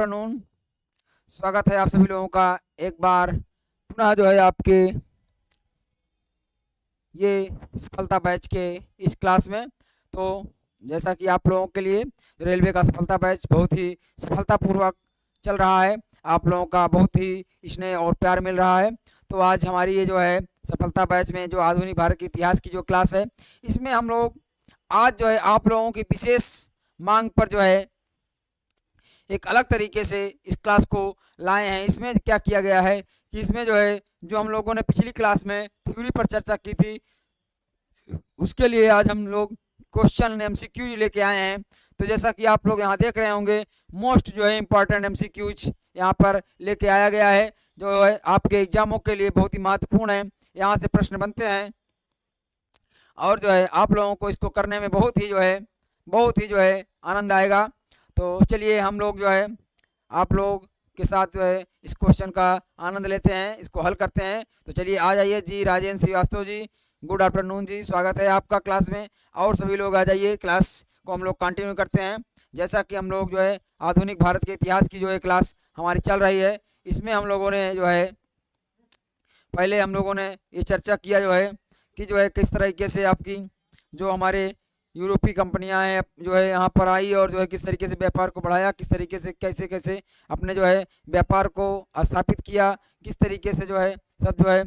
Afternoon. स्वागत है आप सभी लोगों का एक बार पुनः जो है आपके ये सफलता बैच के इस क्लास में। तो जैसा कि आप लोगों के लिए रेलवे का सफलता बैच बहुत ही सफलतापूर्वक चल रहा है, आप लोगों का बहुत ही स्नेह और प्यार मिल रहा है। तो आज हमारी ये जो है सफलता बैच में जो आधुनिक भारत के इतिहास की जो क्लास है, इसमें हम लोग आज जो है आप लोगों की विशेष मांग पर जो है एक अलग तरीके से इस क्लास को लाए हैं। इसमें क्या किया गया है कि इसमें जो है जो हम लोगों ने पिछली क्लास में थ्योरी पर चर्चा की थी, उसके लिए आज हम लोग क्वेश्चन एमसीक्यू लेके आए हैं। तो जैसा कि आप लोग यहाँ देख रहे होंगे, मोस्ट जो है इम्पॉर्टेंट एमसीक्यूज यहाँ पर लेके आया गया है, जो है आपके एग्जामों के लिए बहुत ही महत्वपूर्ण है। यहाँ से प्रश्न बनते हैं और जो है आप लोगों को इसको करने में बहुत ही जो है आनंद आएगा। तो चलिए हम लोग जो है आप लोग के साथ जो है इस क्वेश्चन का आनंद लेते हैं, इसको हल करते हैं। तो चलिए आ जाइए जी। राजेंद्र श्रीवास्तव जी, गुड आफ्टरनून जी, स्वागत है आपका क्लास में। और सभी लोग आ जाइए, क्लास को हम लोग कंटिन्यू करते हैं। जैसा कि हम लोग जो है आधुनिक भारत के इतिहास की जो है क्लास हमारी चल रही है, इसमें हम लोगों ने जो है पहले हम लोगों ने ये चर्चा किया जो है कि जो है किस तरीके से आपकी जो हमारे यूरोपीय कंपनियां हैं जो है यहाँ पर आई और जो है किस तरीके से व्यापार को बढ़ाया, किस तरीके से कैसे कैसे अपने जो है व्यापार को स्थापित किया, किस तरीके से जो है सब जो है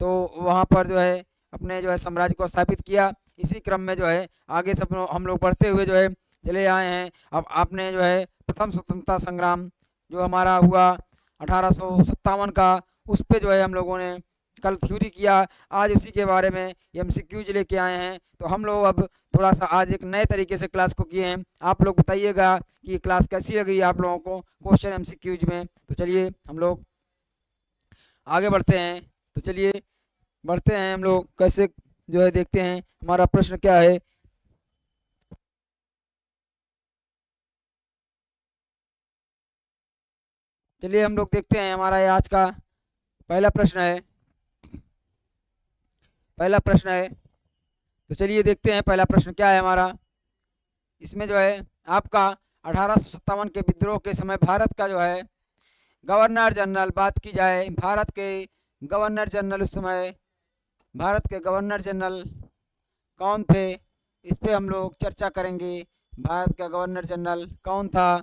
तो वहाँ पर जो है अपने जो है साम्राज्य को स्थापित किया। इसी क्रम में जो है आगे सब हम लोग बढ़ते हुए जो है चले आए हैं। अब आपने जो है प्रथम स्वतंत्रता संग्राम जो हमारा हुआ 1857 का, उस पर जो है हम लोगों ने कल थ्योरी किया। आज उसी के बारे में एमसीक्यूज लेके आए हैं। तो हम लोग अब थोड़ा सा आज एक नए तरीके से क्लास को किए हैं। आप लोग बताइएगा कि ये क्लास कैसी लगी आप लोगों को क्वेश्चन एमसीक्यूज में। तो चलिए हम लोग आगे बढ़ते हैं। तो चलिए बढ़ते हैं हम लोग, कैसे जो है देखते हैं हमारा प्रश्न क्या है। चलिए हम लोग देखते हैं हमारा ये आज का पहला प्रश्न है। तो चलिए देखते हैं पहला प्रश्न क्या है हमारा। इसमें जो है आपका 1857 के विद्रोह के समय भारत का जो है गवर्नर जनरल, बात की जाए भारत के गवर्नर जनरल, उस समय भारत के गवर्नर जनरल कौन थे, इस पे हम लोग चर्चा करेंगे। भारत का गवर्नर जनरल कौन था,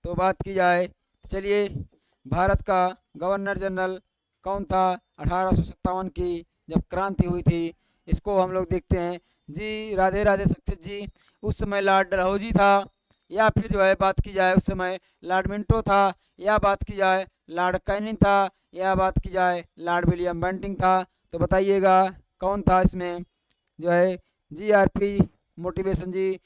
तो बात की जाए चलिए भारत का गवर्नर जनरल कौन था 1857 की जब क्रांति हुई थी, इसको हम लोग देखते हैं जी। राधे राधे सक्सेस जी। उस समय लॉर्ड डलहौजी था, या फिर जो है बात की जाए उस समय लॉर्ड मिंटो था, या बात की जाए लॉर्ड कैनिंग था, या बात की जाए लॉर्ड विलियम बेंटिंग था। तो बताइएगा कौन था इसमें जो है। जीआरपी मोटिवेशन जी,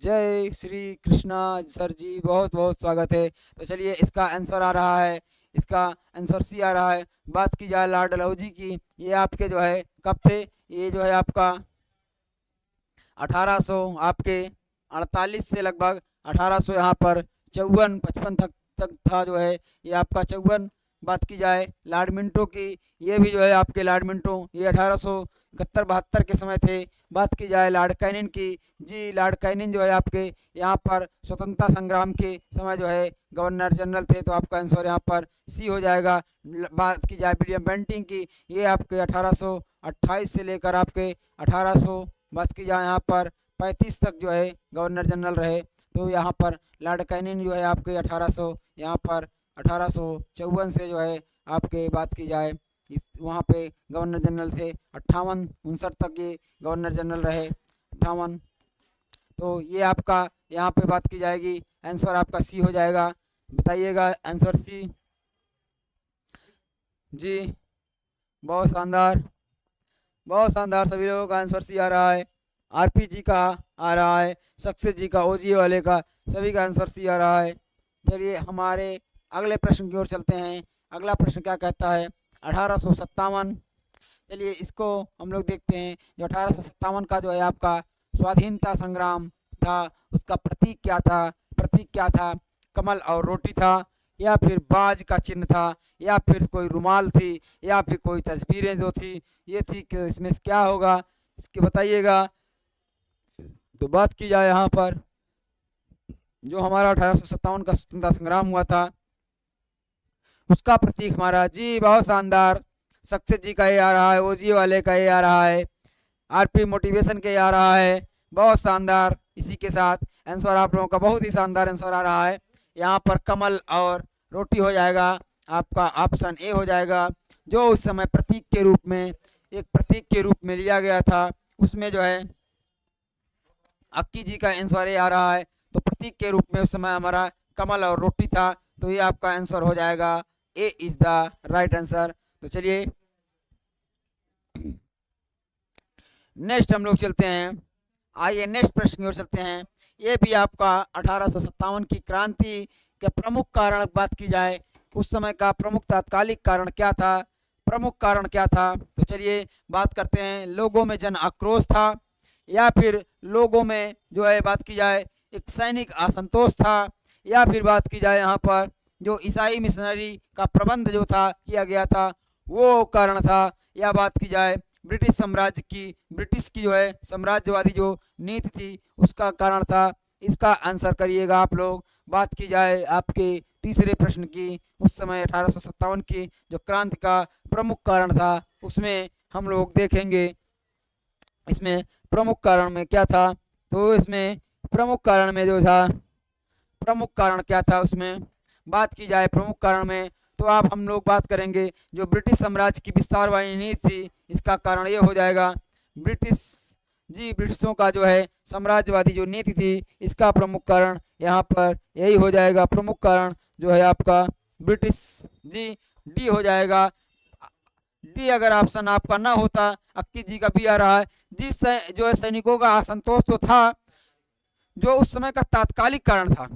जय श्री कृष्णा सर जी, बहुत बहुत स्वागत है। तो चलिए इसका आंसर आ रहा है, इसका आंसर सी आ रहा है। बात की जाए लॉर्ड डलहौजी की, ये आपके जो है कब थे, ये जो है आपका 1800 आपके 48 से लगभग 1800 यहाँ पर 54-55 तक था जो है ये आपका 54। बात की जाए लॉर्ड मिंटो की, ये भी जो है आपके लॉर्ड मिंटो ये 1871-72 के समय थे। बात की जाए लॉर्ड कैनिंग की, जी लॉर्ड कैनिंग जो है आपके यहाँ पर स्वतंत्रता संग्राम के समय जो है गवर्नर जनरल थे। तो आपका आंसर यहाँ पर सी हो जाएगा। बात की जाए विलियम बेंटिंग की, ये आपके 1828 से लेकर आपके 1800 बात की जाए यहाँ पर 35 तक जो है गवर्नर जनरल रहे। तो यहाँ पर लॉर्ड कैनिंग जो है आपके 1800 यहाँ पर 1854 से जो है आपके बात की जाए इस वहाँ पे गवर्नर जनरल थे। 58-59 तक ये गवर्नर जनरल रहे, 58। तो ये आपका यहाँ पे बात की जाएगी, आंसर आपका सी हो जाएगा। बताइएगा आंसर सी जी। बहुत शानदार, बहुत शानदार, सभी लोगों का आंसर सी आ रहा है। आरपी जी का आ रहा है, सक्सेस जी का, ओजी वाले का, सभी का आंसर सी आ रहा है। चलिए हमारे अगले प्रश्न की ओर चलते हैं। अगला प्रश्न क्या कहता है 1857। चलिए इसको हम लोग देखते हैं। जो 1857 का जो है आपका स्वाधीनता संग्राम था, उसका प्रतीक क्या था। प्रतीक क्या था, कमल और रोटी था, या फिर बाज का चिन्ह था, या फिर कोई रुमाल थी, या फिर कोई तस्वीरें जो थी ये थी, कि इसमें क्या होगा इसके बताइएगा। तो बात की जाए यहाँ पर जो हमारा 1857 का स्वतंत्रता संग्राम हुआ था, उसका प्रतीक हमारा जी, बहुत शानदार। सक्सेस जी का ये आ रहा है, ओजी वाले का ये आ रहा है, आरपी मोटिवेशन के आ रहा है, बहुत शानदार। इसी के साथ आंसर आप लोगों का बहुत ही शानदार आंसर आ रहा है। यहाँ पर कमल और रोटी हो जाएगा, आपका ऑप्शन ए हो जाएगा, जो उस समय प्रतीक के रूप में, एक प्रतीक के रूप में लिया गया था। उसमें जो है अक्की जी का आंसर ए आ रहा है, तो प्रतीक के रूप में उस समय हमारा कमल और रोटी था, तो ये आपका आंसर हो जाएगा, ए इज द राइट आंसर। तो चलिए नेक्स्ट हम लोग चलते हैं, आइए नेक्स्ट प्रश्न की ओर चलते हैं। ये भी आपका 1857 की क्रांति के प्रमुख कारण बात की जाए, उस समय का प्रमुख तात्कालिक कारण क्या था, प्रमुख कारण क्या था, तो चलिए बात करते हैं। लोगों में जन आक्रोश था, या फिर लोगों में जो है बात की जाए एक सैनिक असंतोष था, या फिर बात की जाए यहाँ पर जो ईसाई मिशनरी का प्रबंध जो था किया गया था वो कारण था, या बात की जाए ब्रिटिश साम्राज्य की, ब्रिटिश की जो है साम्राज्यवादी जो नीति थी उसका कारण था। इसका आंसर करिएगा आप लोग। बात की जाए आपके तीसरे प्रश्न की, उस समय 1857 की जो क्रांति का प्रमुख कारण था, उसमें हम लोग देखेंगे इसमें प्रमुख कारण में क्या था। तो इसमें प्रमुख कारण में जो था, प्रमुख कारण क्या था उसमें बात की जाए प्रमुख कारण में, तो आप हम लोग बात करेंगे जो ब्रिटिश साम्राज्य की विस्तारवादी नीति थी, इसका कारण ये हो जाएगा ब्रिटिश जी, ब्रिटिशों का जो है साम्राज्यवादी जो नीति थी, इसका प्रमुख कारण यहाँ पर यही हो जाएगा। प्रमुख कारण जो है आपका ब्रिटिश जी, डी हो जाएगा। डी अगर ऑप्शन आपका ना होता, अक्की जी का बी आ रहा है, जिस जो है सैनिकों का असंतोष तो था, जो उस समय का तात्कालिक कारण था।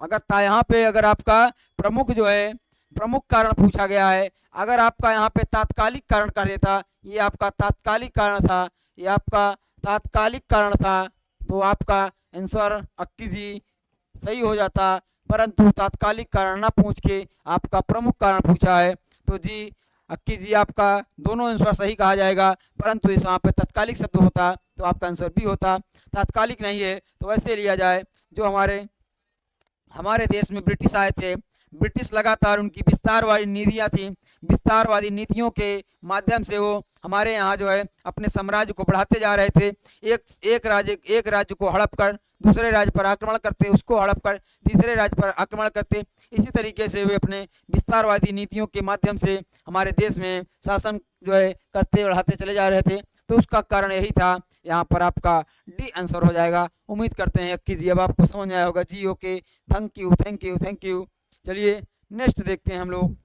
अगर यहाँ पे अगर आपका प्रमुख जो है प्रमुख कारण पूछा गया है, अगर आपका यहाँ पे तात्कालिक कारण कर देता, ये आपका तात्कालिक कारण था, ये आपका तात्कालिक कारण था, तो आपका आंसर अक्की जी सही हो जाता। परंतु तात्कालिक कारण ना पूछ के आपका प्रमुख कारण पूछा है, तो जी अक्की जी आपका दोनों आंसर सही कहा जाएगा, परंतु इस वहाँ पे तात्कालिक शब्द होता तो आपका आंसर बी होता। तात्कालिक नहीं है तो वैसे लिया जाए, जो हमारे देश में ब्रिटिश आए थे, ब्रिटिश लगातार उनकी विस्तारवादी नीतियाँ थी, विस्तारवादी नीतियों के माध्यम से वो हमारे यहाँ जो है अपने साम्राज्य को बढ़ाते जा रहे थे। एक राज्य को हड़प कर दूसरे राज्य पर आक्रमण करते, उसको हड़प कर तीसरे राज्य पर आक्रमण करते। इसी तरीके से वे अपने विस्तारवादी नीतियों के माध्यम से हमारे देश में शासन जो है करते बढ़ाते चले जा रहे थे, तो उसका कारण यही था। यहाँ पर आपका डी आंसर हो जाएगा। उम्मीद करते हैं अक्की जी अब आपको समझ में आया होगा जी। Okay, thank you thank you thank you. चलिए नेक्स्ट देखते हैं हम लोग।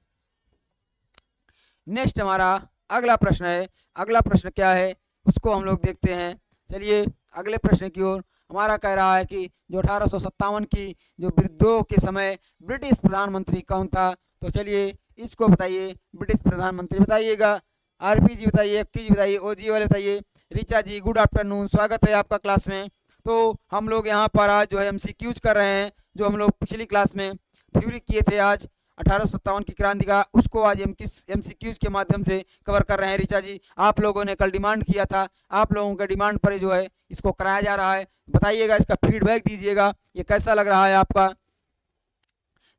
नेक्स्ट हमारा अगला प्रश्न है, अगला प्रश्न क्या है उसको हम लोग देखते हैं। चलिए अगले प्रश्न की ओर। हमारा कह रहा है कि जो 1857 की जो विद्रोह के समय ब्रिटिश प्रधानमंत्री कौन था, तो चलिए इसको बताइए। ब्रिटिश प्रधानमंत्री बताइएगा, आरपी जी बताइए, अक्की जी बताइए, ओजी वाले बताइए। रिचा जी गुड आफ्टरनून, स्वागत है आपका क्लास में। तो हम लोग यहाँ पर आज जो है एमसीक्यूज कर रहे हैं, जो हम लोग पिछली क्लास में थ्योरी किए थे आज 1857 की क्रांति का, उसको आज एमसीक्यूज के माध्यम से कवर कर रहे हैं। रिचा जी आप लोगों ने कल डिमांड किया था, आप लोगों के डिमांड पर जो है इसको कराया जा रहा है। बताइएगा, इसका फीडबैक दीजिएगा, ये कैसा लग रहा है आपका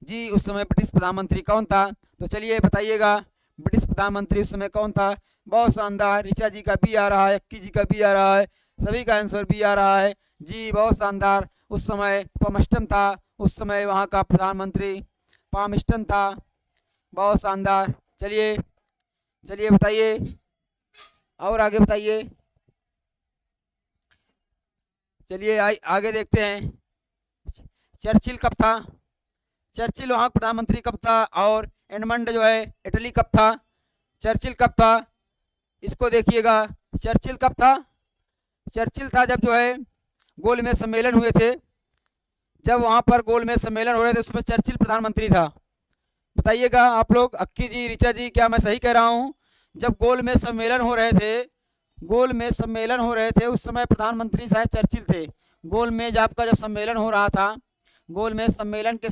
जी। उस समय ब्रिटिश प्रधानमंत्री कौन था, तो चलिए बताइएगा ब्रिटिश प्रधानमंत्री उस समय कौन था। बहुत शानदार, रिचा जी का बी आ रहा है, अक्की जी का बी आ रहा है, सभी का आंसर बी आ रहा है जी। बहुत शानदार, उस समय पामस्टन था, उस समय वहाँ का प्रधानमंत्री पामस्टन था। बहुत शानदार। चलिए चलिए बताइए और आगे बताइए। चलिए आगे देखते हैं। चर्चिल कब था, चर्चिल वहाँ प्रधानमंत्री कब था, और एडमंड जो है इटली कब था। चर्चिल कब था, इसको देखिएगा। चर्चिल कब था, चर्चिल था जब जो है गोलमेज सम्मेलन हुए थे, जब वहाँ पर गोलमेज सम्मेलन हो रहे थे उसमें चर्चिल प्रधानमंत्री था। बताइएगा आप लोग, अक्की जी, रिचा जी, क्या मैं सही कह रहा हूँ। जब गोलमेज सम्मेलन हो रहे थे, गोलमेज सम्मेलन हो रहे थे, उस समय प्रधानमंत्री शायद चर्चिल थे। गोलमेज आपका जब सम्मेलन हो रहा था, गोलमेज सम्मेलन के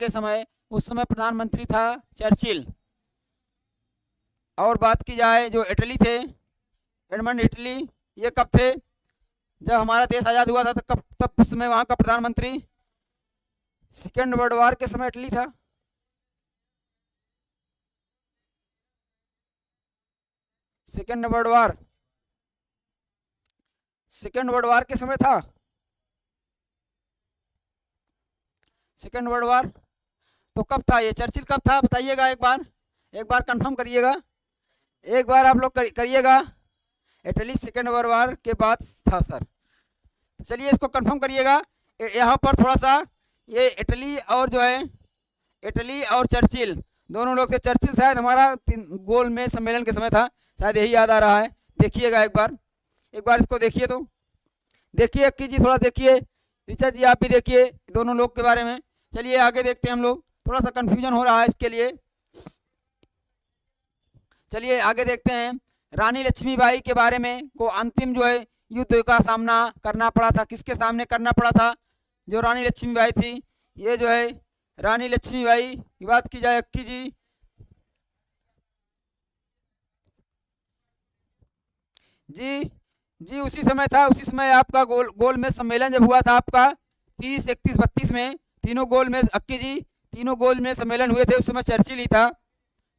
समय उस समय प्रधानमंत्री था चर्चिल। और बात की जाए जो इटली थे, एडमंड इटली, ये कब थे, जब हमारा देश आज़ाद हुआ था, तो कब, तब उस समय वहाँ का प्रधानमंत्री सेकेंड वर्ल्ड वार के समय इटली था। Second world war, second world war के समय था। सेकेंड वर्ल्ड वार तो कब था ये, चर्चिल कब था बताइएगा, एक बार कंफर्म करिएगा, एक बार आप लोग करिएगा। इटली सेकेंड वर्ल्ड वार के बाद था सर। चलिए इसको कंफर्म करिएगा। यहाँ पर थोड़ा सा ये इटली और जो है, इटली और चर्चिल दोनों लोग थे। चर्चिल शायद हमारा गोल में सम्मेलन के समय था, शायद यही याद आ रहा है। देखिएगा एक बार इसको देखिए, तो देखिए अक्की जी थोड़ा देखिए, ऋचा जी आप भी देखिए दोनों लोग के बारे में। चलिए आगे देखते हैं हम लोग, थोड़ा सा कंफ्यूजन हो रहा है इसके लिए। चलिए आगे देखते हैं। रानी लक्ष्मीबाई के बारे में को अंतिम जो है युद्ध का सामना करना पड़ा था, किसके सामने करना पड़ा था? जो रानी लक्ष्मीबाई थी, ये जो है रानी लक्ष्मीबाई की बात की जाए अक्की जी उसी समय था, उसी समय आपका गोल में सम्मेलन जब हुआ था आपका 30, 31, 32 में, तीनों गोल में अक्की जी तीनों गोल में सम्मेलन हुए थे। उस समय चर्चिल ही था,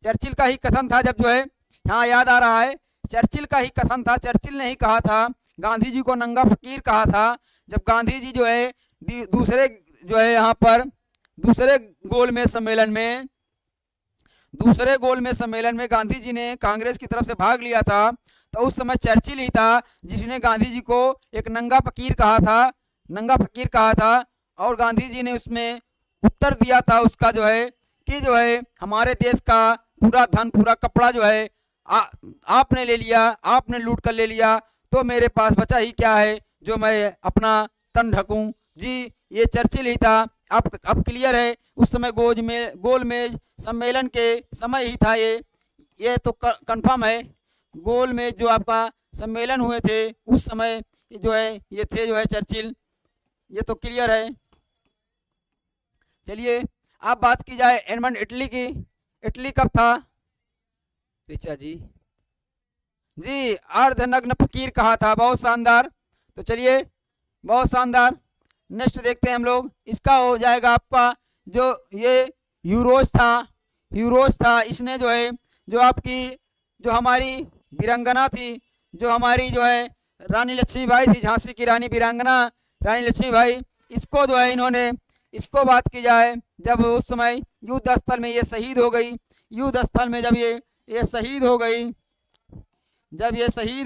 चर्चिल का ही कथन था जब जो है, हाँ याद आ रहा है, चर्चिल का ही कथन था। चर्चिल ने ही कहा था, गांधी जी को नंगा फकीर कहा था। जब गांधी जी जो है दूसरे जो है यहाँ पर दूसरे गोल में सम्मेलन में गांधी जी ने कांग्रेस की तरफ से भाग लिया था, तो उस समय चर्चिल ही था जिसने गांधी जी को एक नंगा फकीर कहा था। और गांधी जी ने उसमें उत्तर दिया था उसका जो है कि जो है हमारे देश का पूरा धन, पूरा कपड़ा जो है आपने ले लिया, आपने लूट कर ले लिया, तो मेरे पास बचा ही क्या है जो मैं अपना तन ढकूं। जी ये चर्चिल ही था। अब क्लियर है, उस समय गोल मेज सम्मेलन के समय ही था ये तो कंफर्म है। गोल मेज जो आपका सम्मेलन हुए थे उस समय जो है ये थे जो है चर्चिल, ये तो क्लियर है। चलिए अब बात की जाए एडमंड इटली की। इटली कब था ऋचा जी? जी अर्धनग्न फकीर कहा था, बहुत शानदार। तो चलिए बहुत शानदार, नेक्स्ट देखते हैं हम लोग। इसका हो जाएगा आपका जो ये यूरोज था। इसने जो है जो आपकी जो हमारी वीरांगना थी, जो हमारी जो है रानी लक्ष्मीबाई थी, झांसी की रानी वीरांगना रानी लक्ष्मीबाई, इसको जो है इन्होंने, इसको बात की जाए जब उस समय युद्ध स्थल में ये शहीद हो गई, युद्ध स्थल में जब ये शहीद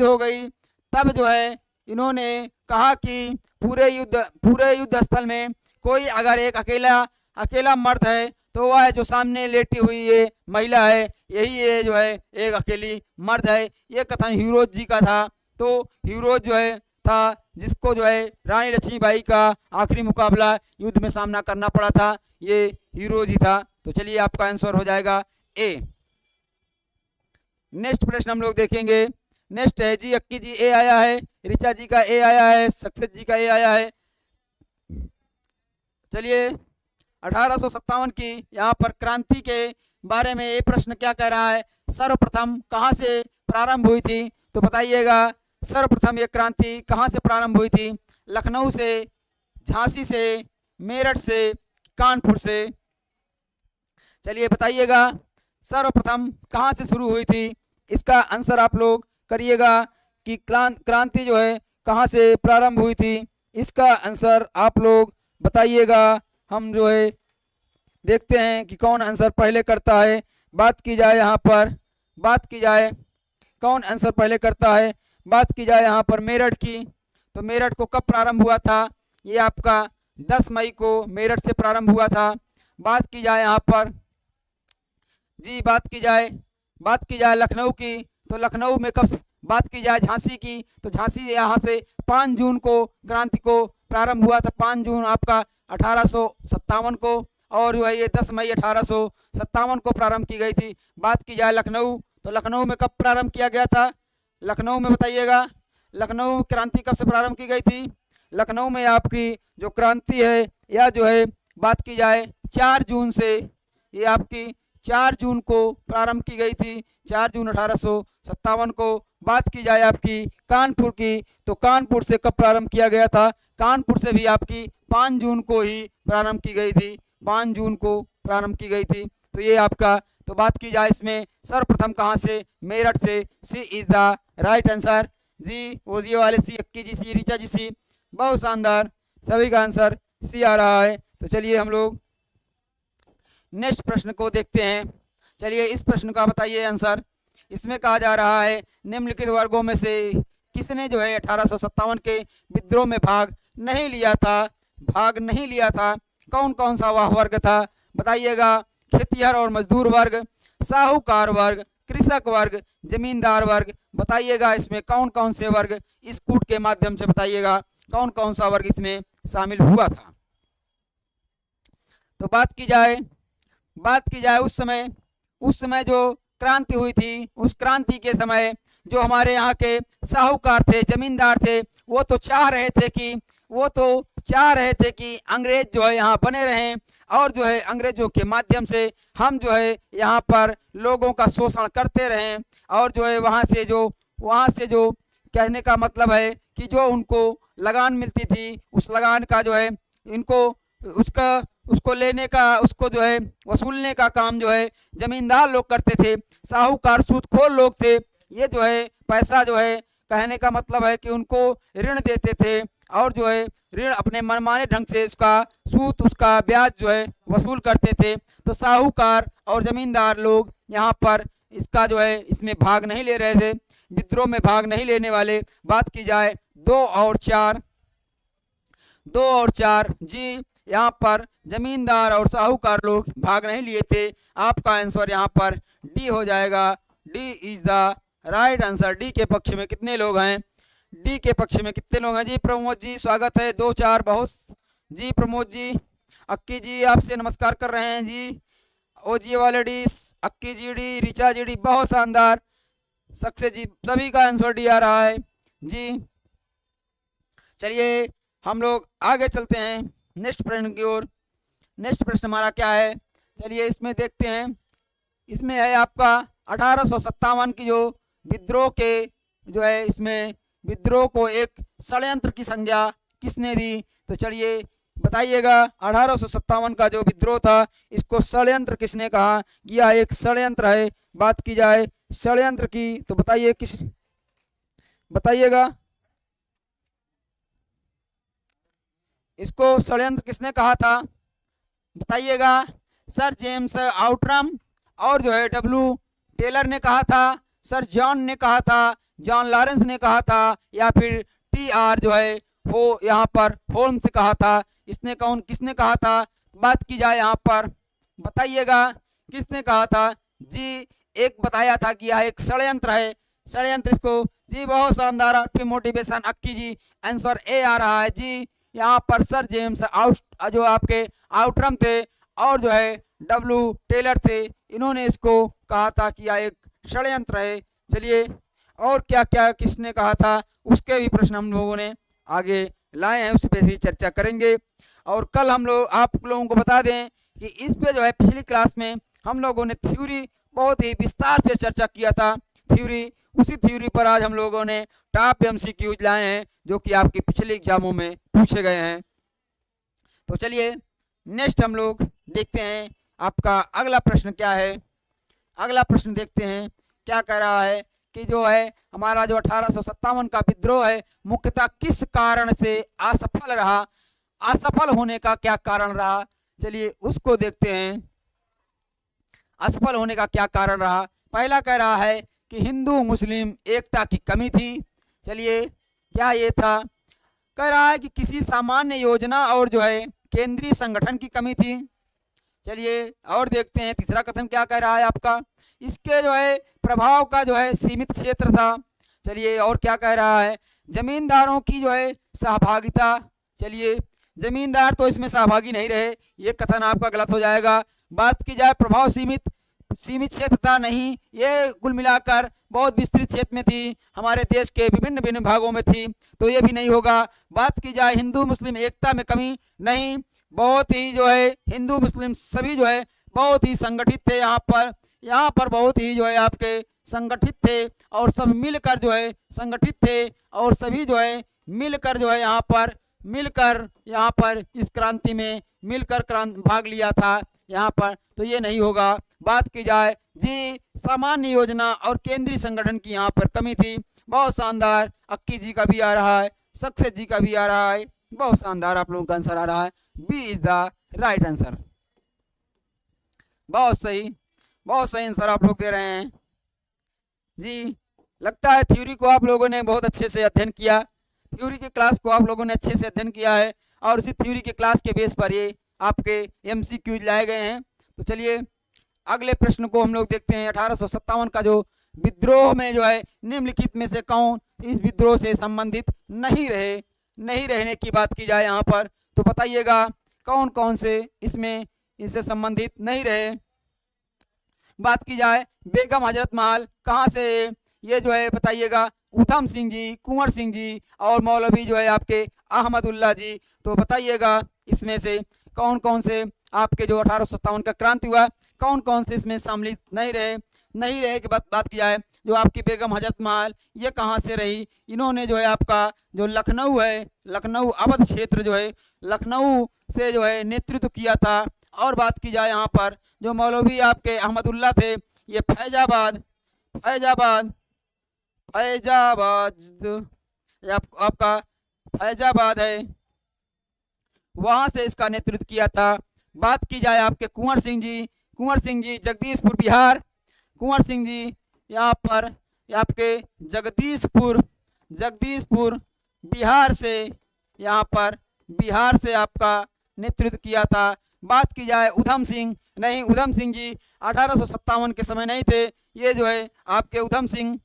हो गई, तब जो है इन्होंने कहा कि पूरे युद्ध स्थल में कोई अगर एक अकेला मर्द है तो वह है जो सामने लेटी हुई ये महिला है, यही ये जो है एक अकेली मर्द है। ये कथन हीरोज जी का था। तो हीरोज जो है था जिसको जो है रानी लक्ष्मीबाई का आखिरी मुकाबला युद्ध में सामना करना पड़ा था, ये हीरोज ही था। तो चलिए आपका आंसर हो जाएगा ए। नेक्स्ट प्रश्न हम लोग देखेंगे। नेक्स्ट है जी अक्की जी ए आया है, ऋचा जी का ए आया है, सक्सेस जी का ए आया है। चलिए 1857 की यहाँ पर क्रांति के बारे में ये प्रश्न क्या कह रहा है? सर्वप्रथम कहाँ से प्रारंभ हुई थी? तो बताइएगा सर्वप्रथम ये क्रांति कहाँ से प्रारंभ हुई थी? लखनऊ से, झांसी से, मेरठ से, कानपुर से? चलिए बताइएगा सर्वप्रथम कहाँ से शुरू हुई थी? इसका आंसर आप लोग करिएगा कि क्रांति जो है कहाँ से प्रारंभ हुई थी। इसका आंसर आप लोग बताइएगा। हम जो है देखते हैं कि कौन आंसर पहले करता है। बात की जाए यहाँ पर, कौन आंसर पहले करता है? बात की जाए यहाँ पर मेरठ की, तो मेरठ को कब प्रारंभ हुआ था? ये आपका 10 मई को मेरठ से प्रारंभ हुआ था। बात की जाए यहाँ पर जी, बात की जाए लखनऊ की, तो लखनऊ में कब? बात की जाए झांसी की, तो झांसी यहाँ से 5 जून को क्रांति को प्रारंभ हुआ था, 5 जून आपका 1857 को, और जो है ये 10 मई 1857 को प्रारंभ की गई थी। बात की जाए लखनऊ, तो लखनऊ में कब प्रारंभ किया गया था? लखनऊ में बताइएगा, लखनऊ क्रांति कब से प्रारंभ की गई थी? लखनऊ में आपकी जो क्रांति है या जो है बात की जाए 4 जून से, ये आपकी 4 जून को प्रारंभ की गई थी, 4 जून 1857 को। बात की जाए आपकी कानपुर की, तो कानपुर से कब प्रारंभ किया गया था? कानपुर से भी आपकी 5 जून को ही प्रारंभ की गई थी, 5 जून को प्रारंभ की गई थी। तो ये आपका, तो बात की जाए इसमें सर्वप्रथम कहाँ से, मेरठ से, सी इज द राइट आंसर। जी ओजिए वाले सी, अक्की जी सी, ऋचा जी सी, बहुत शानदार, सभी का आंसर सी आ रहा है। तो चलिए हम लोग नेक्स्ट प्रश्न को देखते हैं। चलिए इस प्रश्न का बताइए आंसर। इसमें कहा जा रहा है निम्नलिखित वर्गों में से किसने जो है 1857 के विद्रोह में भाग नहीं लिया था, कौन कौन सा वह वर्ग था, बताइएगा। खेतिहर और मजदूर वर्ग, साहूकार वर्ग, कृषक वर्ग, जमींदार वर्ग, बताइएगा इसमें कौन कौन से वर्ग, इस कूट के माध्यम से बताइएगा कौन कौन सा वर्ग इसमें शामिल हुआ था। तो बात की जाए उस समय जो क्रांति हुई थी, उस क्रांति के समय जो हमारे यहाँ के साहूकार थे, जमींदार थे, वो तो चाह रहे थे कि अंग्रेज जो है यहाँ बने रहें और जो है अंग्रेजों के माध्यम से हम जो है यहाँ पर लोगों का शोषण करते रहें, और जो है वहाँ से जो कहने का मतलब है कि जो उनको लगान मिलती थी, उस लगान का जो है इनको उसको लेने का, उसको जो है वसूलने का काम जो है जमींदार लोग करते थे। साहूकार सूदखोर लोग थे, ये जो है पैसा जो है कहने का मतलब है कि उनको ऋण देते थे और जो है ऋण अपने मनमाने ढंग से उसका सूद, उसका ब्याज जो है वसूल करते थे। तो साहूकार और जमींदार लोग यहाँ पर इसका जो है इसमें भाग नहीं ले रहे थे, विद्रोह में भाग नहीं लेने वाले। बात की जाए 2 और 4 जी, यहाँ पर जमींदार और साहूकार लोग भाग नहीं लिए थे। आपका आंसर यहाँ पर डी हो जाएगा। D is the right answer. D के पक्ष में कितने लोग हैं, डी के पक्ष में कितने लोग हैं जी। प्रमोद जी स्वागत है, 2-4 बहुत जी। प्रमोद जी, अक्की जी आपसे नमस्कार कर रहे हैं जी। ओजी वाले D, Akki ji D, Richa ji D, बहुत शानदार। सक्सेस जी, सभी का आंसर डी आ रहा है जी। चलिए हम लोग आगे चलते हैं नेक्स्ट प्रश्न की ओर। नेक्स्ट प्रश्न हमारा क्या है, चलिए इसमें देखते हैं। इसमें है आपका 1857 की जो विद्रोह के जो है, इसमें विद्रोह को एक षड्यंत्र की संज्ञा किसने दी, तो चलिए बताइएगा। 1857 का जो विद्रोह था, इसको षड्यंत्र किसने कहा, यह एक षड्यंत्र है। बात की जाए षड्यंत्र की तो बताइए बताइएगा इसको षड्यंत्र किसने कहा था, बताइएगा। सर जेम्स आउटरम और जो है डब्ल्यू टेलर ने कहा था, सर जॉन ने कहा था, जॉन लॉरेंस ने कहा था, या फिर टी.आर. जो है वो यहाँ पर होल्म्स से कहा था। किसने कहा था, बात की जाए यहाँ पर बताइएगा किसने कहा था जी। एक बताया था कि यह एक षड्यंत्र है, षड्यंत्र इसको जी, बहुत शानदार आपकी motivation Akki ji. Answer A आ रहा है जी। यहाँ पर सर जेम्स जो आपके आउटरम थे और जो है डब्ल्यू टेलर थे, इन्होंने इसको कहा था कि यह एक षड्यंत्र है। चलिए और क्या क्या किसने कहा था, उसके भी प्रश्न हम लोगों ने आगे लाए हैं, उस पर भी चर्चा करेंगे। और कल हम लोग आप लोगों को बता दें कि इस पे जो है पिछली क्लास में हम लोगों ने थ्योरी बहुत ही विस्तार से चर्चा किया था। उसी थ्योरी पर आज हम लोगों ने टॉप MCQs लाए हैं, जो कि आपके पिछले एग्जामों में पूछे गए हैं। तो चलिए नेक्स्ट हम लोग देखते हैं आपका अगला प्रश्न क्या है। अगला प्रश्न देखते हैं क्या कह रहा है कि जो है हमारा जो 1857 का विद्रोह है, मुख्यतः किस कारण से असफल रहा, असफल होने का क्या कारण रहा, चलिए उसको देखते हैं। असफल होने का क्या कारण रहा, पहला कह रहा है कि हिंदू मुस्लिम एकता की कमी थी। चलिए क्या ये था, कह रहा है कि किसी सामान्य योजना और जो है केंद्रीय संगठन की कमी थी। चलिए और देखते हैं तीसरा कथन क्या कह रहा है आपका, इसके जो है प्रभाव का जो है सीमित क्षेत्र था। चलिए और क्या कह रहा है, जमींदारों की जो है सहभागिता। चलिए जमींदार तो इसमें सहभागी नहीं रहे, ये कथन आपका गलत हो जाएगा। बात की जाए प्रभाव सीमित क्षेत्र था, नहीं, ये कुल मिलाकर बहुत विस्तृत क्षेत्र में थी, हमारे देश के विभिन्न विभिन्न भागों में थी, तो ये भी नहीं होगा। बात की जाए हिंदू मुस्लिम एकता में कमी, नहीं, बहुत ही जो है हिंदू मुस्लिम सभी जो है बहुत ही संगठित थे। यहाँ पर बहुत ही जो है आपके संगठित थे और सब मिलकर जो है संगठित थे और सभी जो है मिलकर जो है मिलकर यहाँ पर इस क्रांति में मिलकर भाग लिया था। यहाँ पर, तो ये नहीं होगा। बात की जाए जी सामान्य योजना और केंद्रीय संगठन की यहाँ पर कमी थी। बहुत शानदार, अक्की जी का भी आ रहा है, सक्सेस जी का भी आ रहा है, बहुत शानदार आप लोगों का आंसर आ रहा है। B is the right answer. बहुत सही, बहुत सही आंसर आप लोग दे रहे हैं जी। लगता है थ्योरी को आप लोगों ने बहुत अच्छे से अध्ययन किया, थ्योरी के क्लास को आप लोगों ने अच्छे से अध्ययन किया है और उसी थ्योरी के क्लास के बेस पर ये आपके MCQ लाए गए हैं। तो चलिए अगले प्रश्न को हम लोग देखते हैं। 1857 का जो विद्रोह में जो है निम्नलिखित में से कौन इस विद्रोह से संबंधित नहीं रहे, नहीं रहने की बात की जाए यहाँ पर, तो बताइएगा कौन कौन से इसमें इससे संबंधित नहीं रहे। बात की जाए बेगम हजरत महल कहाँ से, ये जो है बताइएगा उधम सिंह जी, कुंवर सिंह जी और मौलवी जो है आपके अहमदुल्ला जी। तो बताइएगा इसमें से कौन कौन से आपके जो 1857 का क्रांति हुआ कौन कौन से इसमें सम्मिलित नहीं रहे। नहीं रहे की बात की जाए जो आपकी बेगम हजरत महल ये कहाँ से रही, इन्होंने जो है आपका जो लखनऊ है, लखनऊ अवध क्षेत्र जो है लखनऊ से जो है नेतृत्व किया था। और बात की जाए यहाँ पर जो मौलवी आपके अहमदुल्ला थे ये फैजाबाद फैजाबाद फैजाबाद आपका फैजाबाद है, वहां से इसका नेतृत्व किया था। बात की जाए आपके कुंवर सिंह जी जगदीशपुर बिहार, कुंवर सिंह जी यहाँ पर आपके जगदीशपुर बिहार से, यहाँ पर बिहार से आपका नेतृत्व किया था। बात की जाए उधम सिंह, नहीं उधम सिंह जी 1857 के समय नहीं थे, ये जो है आपके उधम सिंह,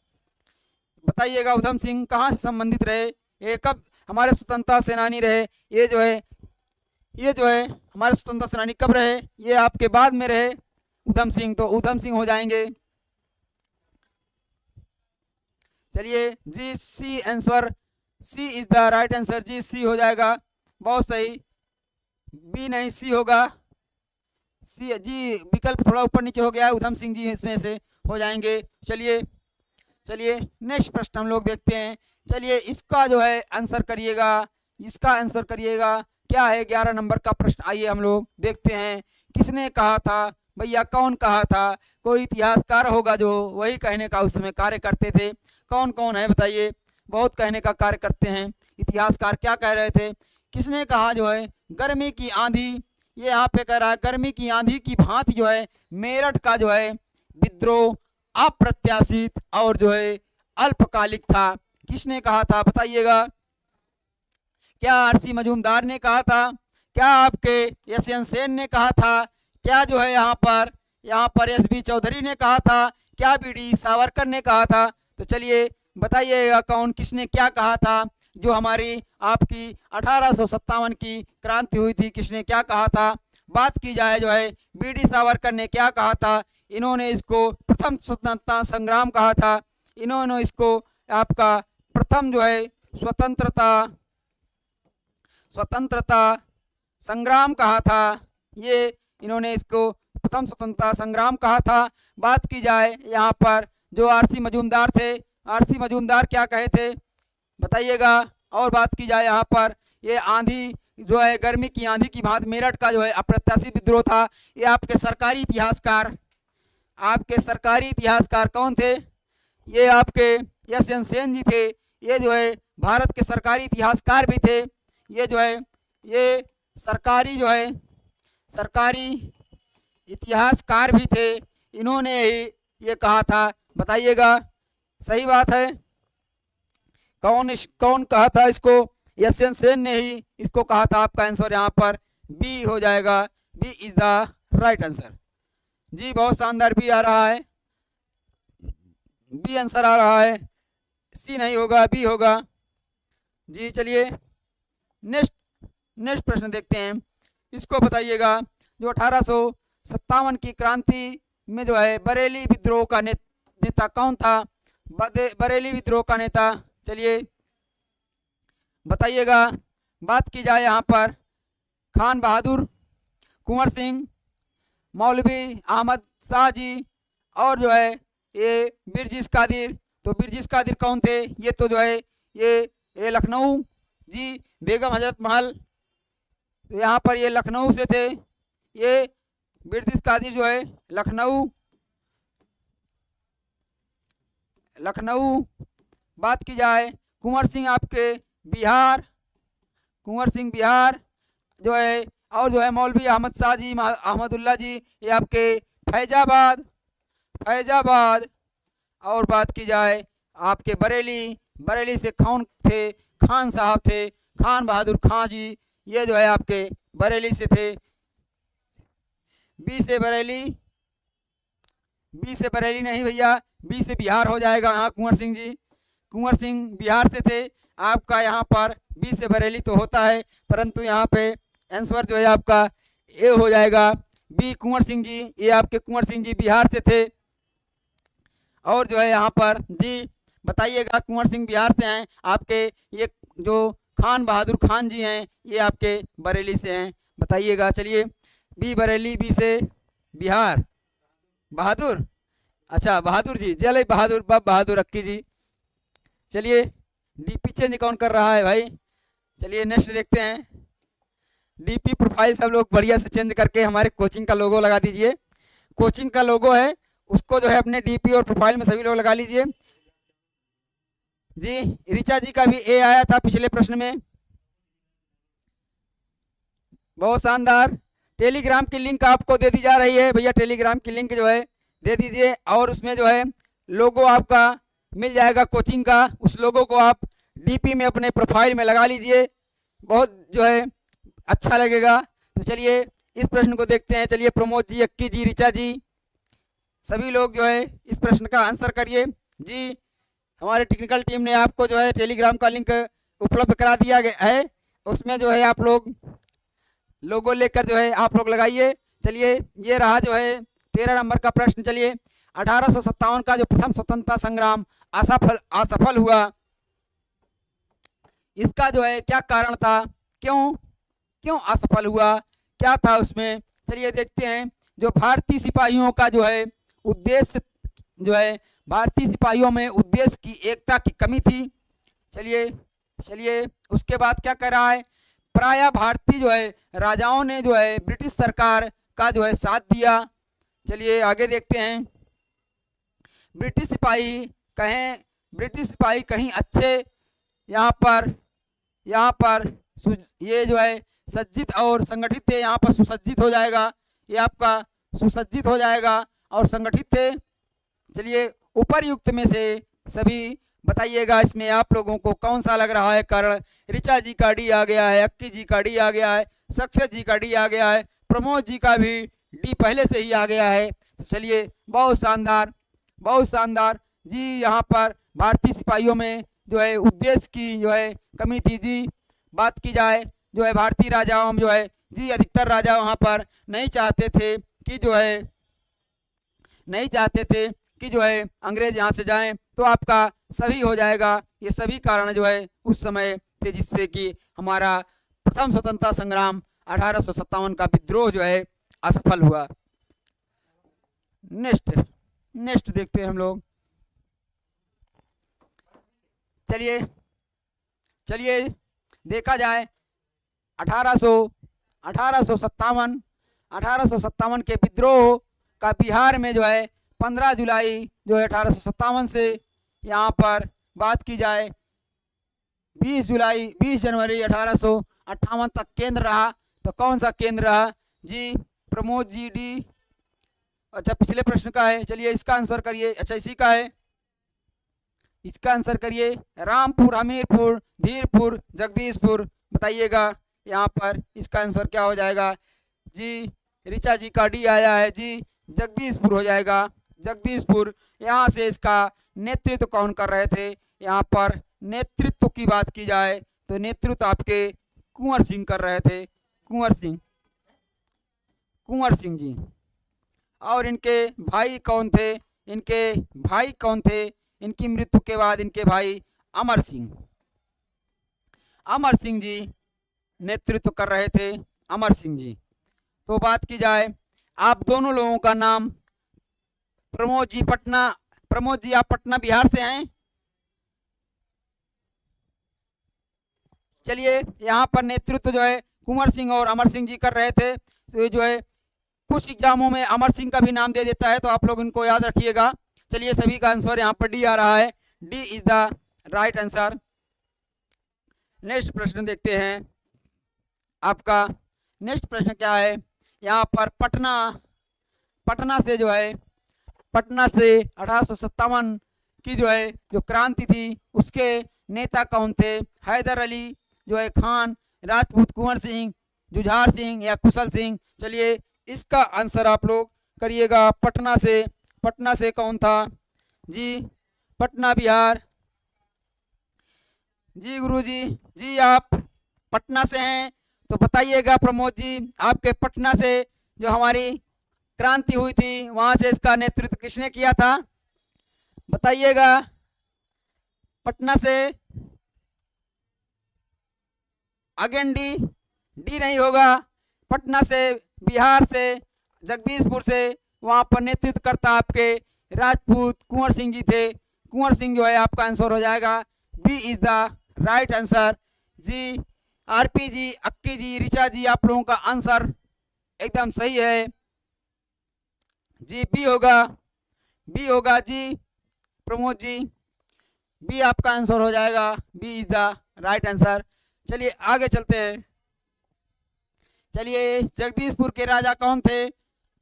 बताइएगा उधम सिंह कहाँ से संबंधित रहे, ये कब हमारे स्वतंत्रता सेनानी रहे, ये जो है हमारे स्वतंत्रता सेनानी कब रहे, ये आपके बाद में रहे उधम सिंह, तो उधम सिंह हो जाएंगे। चलिए जी C answer, C is the right answer जी, सी हो जाएगा। बहुत सही, बी नहीं सी होगा, सी जी विकल्प थोड़ा ऊपर नीचे हो गया है, उधम सिंह जी इसमें से हो जाएंगे। चलिए नेक्स्ट प्रश्न हम लोग देखते हैं। चलिए इसका जो है आंसर करिएगा, इसका आंसर करिएगा क्या है 11 नंबर का प्रश्न। आइए हम लोग देखते हैं किसने कहा था भैया, कौन कहा था, कोई इतिहासकार होगा जो वही कहने का उस समय कार्य करते थे। कौन कौन है बताइए, बहुत कहने का कार्य करते हैं। इतिहासकार क्या कह रहे थे, किसने कहा जो है गर्मी की आंधी, ये यहाँ पे कह रहा है गर्मी की आंधी की भांति जो है मेरठ का जो है विद्रोह अप्रत्याशित और जो है अल्पकालिक था। किसने कहा था बताइएगा, क्या आरसी मजूमदार ने कहा था, क्या आपके यशवंत सेन ने कहा था, क्या जो है यहाँ पर एसबी चौधरी ने कहा था, क्या बीडी सावरकर ने कहा था। तो चलिए बताइएगा कौन किसने क्या कहा था, जो हमारी आपकी 1857 की क्रांति हुई थी किसने क्या कहा था। बात की जाए जो है बीडी सावरकर ने क्या कहा था, इन्होंने इसको प्रथम स्वतंत्रता संग्राम कहा था, इन्होंने इसको आपका प्रथम जो है स्वतंत्रता संग्राम कहा था, ये इन्होंने इसको प्रथम स्वतंत्रता संग्राम कहा था। बात की जाए यहाँ पर जो आरसी मजूमदार थे, आरसी मजूमदार क्या कहे थे बताइएगा। और बात की जाए यहाँ पर ये आंधी जो है गर्मी की आंधी की भांति मेरठ का जो है अप्रत्याशित विद्रोह था, ये आपके सरकारी इतिहासकार कौन थे, ये आपके यशवंत सेन जी थे, ये जो है भारत के सरकारी इतिहासकार भी थे, ये जो है ये सरकारी इतिहासकार भी थे, इन्होंने ही ये कहा था। बताइएगा सही बात है, कौन कहा था इसको, यशवंत सेन ने ही इसको कहा था। आपका आंसर यहाँ पर बी हो जाएगा, B is the right answer जी। बहुत शानदार, बी आ रहा है, बी आंसर आ रहा है, सी नहीं होगा बी होगा जी। चलिए नेक्स्ट प्रश्न देखते हैं, इसको बताइएगा जो 1857 की क्रांति में जो है बरेली विद्रोह का नेता कौन था, बरेली विद्रोह का नेता, चलिए बताइएगा। बात की जाए यहाँ पर खान बहादुर, कुंवर सिंह, मौलवी अहमद शाह जी और जो है ये बिरजिस कादिर। तो बिरजिस कादिर कौन थे, ये तो जो है ये लखनऊ जी, बेगम हजरत महल यहाँ पर ये लखनऊ से थे, ये ब्रिटिश काजी जो है लखनऊ, लखनऊ। बात की जाए कुंवर सिंह आपके बिहार, कुंवर सिंह बिहार जो है, और जो है मौलवी अहमद शाह जी, अहमदुल्ला जी, ये आपके फैजाबाद, फैजाबाद। और बात की जाए आपके बरेली, बरेली से कौन थे, खान साहब थे, खान बहादुर खान जी, ये जो है आपके बरेली से थे। बी से बरेली, बी से बरेली नहीं भैया, बी से बिहार हो जाएगा। हाँ कुंवर सिंह जी, कुंवर सिंह बिहार से थे। आपका यहाँ पर बी से बरेली तो होता है, परंतु यहाँ पे आंसर जो है आपका ए हो जाएगा, बी कुंवर सिंह जी, ये आपके कुंवर सिंह जी बिहार से थे। और जो है यहाँ पर जी बताइएगा, कुंवर सिंह बिहार से हैं। आपके ये जो खान बहादुर खान जी हैं, ये आपके बरेली से हैं। बताइएगा, चलिए बी बरेली, बी से बिहार, बहादुर, अच्छा बहादुर जी, चले बहादुर, बहादुर अक्की जी। चलिए डीपी चेंज कौन कर रहा है भाई, चलिए नेक्स्ट देखते हैं। डीपी प्रोफाइल सब लोग बढ़िया से चेंज करके हमारे कोचिंग का लोगो लगा दीजिए। कोचिंग का लोगो है उसको जो है अपने डीपी और प्रोफाइल में सभी लोग लगा लीजिए जी। ऋचा जी का भी ए आया था पिछले प्रश्न में, बहुत शानदार। टेलीग्राम की लिंक आपको दे दी जा रही है भैया, टेलीग्राम की लिंक जो है दे दीजिए, और उसमें जो है लोगो आपका मिल जाएगा कोचिंग का, उस लोगो को आप डीपी में अपने प्रोफाइल में लगा लीजिए, बहुत जो है अच्छा लगेगा। तो चलिए इस प्रश्न को देखते हैं। चलिए प्रमोद जी, अक्की जी, ऋचा जी, सभी लोग जो है इस प्रश्न का आंसर करिए जी। हमारे टेक्निकल टीम ने आपको जो है टेलीग्राम का लिंक उपलब्ध करा दिया गया है, उसमें जो है आप लोग लोगो लेकर जो है आप लोग लगाइए। चलिए ये रहा जो है 13 नंबर का प्रश्न। चलिए 1857 का जो प्रथम स्वतंत्रता संग्राम असफल हुआ, इसका जो है क्या कारण था, क्यों असफल हुआ, क्या था उसमें, चलिए देखते हैं। जो भारतीय सिपाहियों का जो है उद्देश्य, जो है भारतीय सिपाहियों में उद्देश्य की एकता की कमी थी। चलिए उसके बाद क्या कर रहा है, प्रायः भारतीय जो है राजाओं ने जो है ब्रिटिश सरकार का जो है साथ दिया। चलिए आगे देखते हैं। ब्रिटिश सिपाही कहीं अच्छे यहाँ पर ये जो है सज्जित और संगठित थे, यहाँ पर सुसज्जित हो जाएगा, ये आपका सुसज्जित हो जाएगा और संगठित थे। चलिए उपरयुक्त में से सभी बताइएगा, इसमें आप लोगों को कौन सा लग रहा है कारण। ऋचा जी का डी आ गया है, अक्की जी का डी आ गया है, सक्सेस जी का डी आ गया है, प्रमोद जी का भी डी पहले से ही आ गया है। तो चलिए बहुत शानदार, बहुत शानदार जी। यहाँ पर भारतीय सिपाहियों में जो है उद्देश्य की जो है कमी थी जी। बात की जाए जो है भारतीय राजाओं में जो है जी, अधिकतर राजा वहाँ पर नहीं चाहते थे कि जो है अंग्रेज यहाँ से जाएं, तो आपका सभी हो जाएगा। ये सभी कारण जो है उस समय थे जिससे कि हमारा प्रथम स्वतंत्रता संग्राम 1857 का विद्रोह जो है असफल हुआ। नेक्स्ट देखते हैं हम लोग। चलिए देखा जाए 1857 के विद्रोह का बिहार में जो है 15 जुलाई जो है 1857 से, यहाँ पर बात की जाए 20 जनवरी 1858 तक केंद्र रहा। तो कौन सा केंद्र रहा जी, प्रमोद जी डी। अच्छा पिछले प्रश्न का है, चलिए इसका आंसर करिए। अच्छा इसी का है, इसका आंसर करिए। रामपुर, हमीरपुर, धीरपुर, जगदीशपुर, बताइएगा यहाँ पर इसका आंसर क्या हो जाएगा जी। ऋचा जी का डी आया है जी, जगदीशपुर हो जाएगा, जगदीशपुर। यहाँ से इसका नेतृत्व कौन कर रहे थे, यहाँ पर नेतृत्व की बात की जाए तो नेतृत्व आपके कुंवर सिंह कर रहे थे, कुंवर सिंह जी। और इनके भाई कौन थे, इनकी मृत्यु के बाद इनके भाई अमर सिंह जी नेतृत्व कर रहे थे, अमर सिंह जी। तो बात की जाए आप दोनों लोगों का नाम, प्रमोद जी आप पटना बिहार से हैं। चलिए यहाँ पर नेतृत्व जो है कुंवर सिंह और अमर सिंह जी कर रहे थे। तो ये जो है कुछ एग्जामों में अमर सिंह का भी नाम दे देता है, तो आप लोग इनको याद रखिएगा। चलिए सभी का आंसर यहाँ पर डी आ रहा है, D is the right answer. Next प्रश्न देखते हैं आपका। नेक्स्ट प्रश्न क्या है यहाँ पर, पटना से जो है, पटना से 1857 की जो है जो क्रांति थी उसके नेता कौन थे? हैदर अली जो है खान, राजपूत, कुंवर सिंह, जुझार सिंह या कुशल सिंह? चलिए इसका आंसर आप लोग करिएगा। पटना से कौन था जी? पटना बिहार। जी गुरुजी, जी आप पटना से हैं तो बताइएगा प्रमोद जी, आपके पटना से जो हमारी क्रांति हुई थी वहां से इसका नेतृत्व किसने किया था? बताइएगा। पटना से अगेन डी नहीं होगा। पटना से, बिहार से, जगदीशपुर से, वहां पर नेतृत्व करता आपके राजपूत कुंवर सिंह जी थे। कुंवर सिंह जो है आपका आंसर हो जाएगा, B is the right answer. जी आरपी जी, अक्की जी, ऋचा जी, आप लोगों का आंसर एकदम सही है जी, बी होगा जी प्रमोद जी, बी आपका आंसर हो जाएगा, B is the right answer. चलिए आगे चलते हैं। चलिए जगदीशपुर के राजा कौन थे?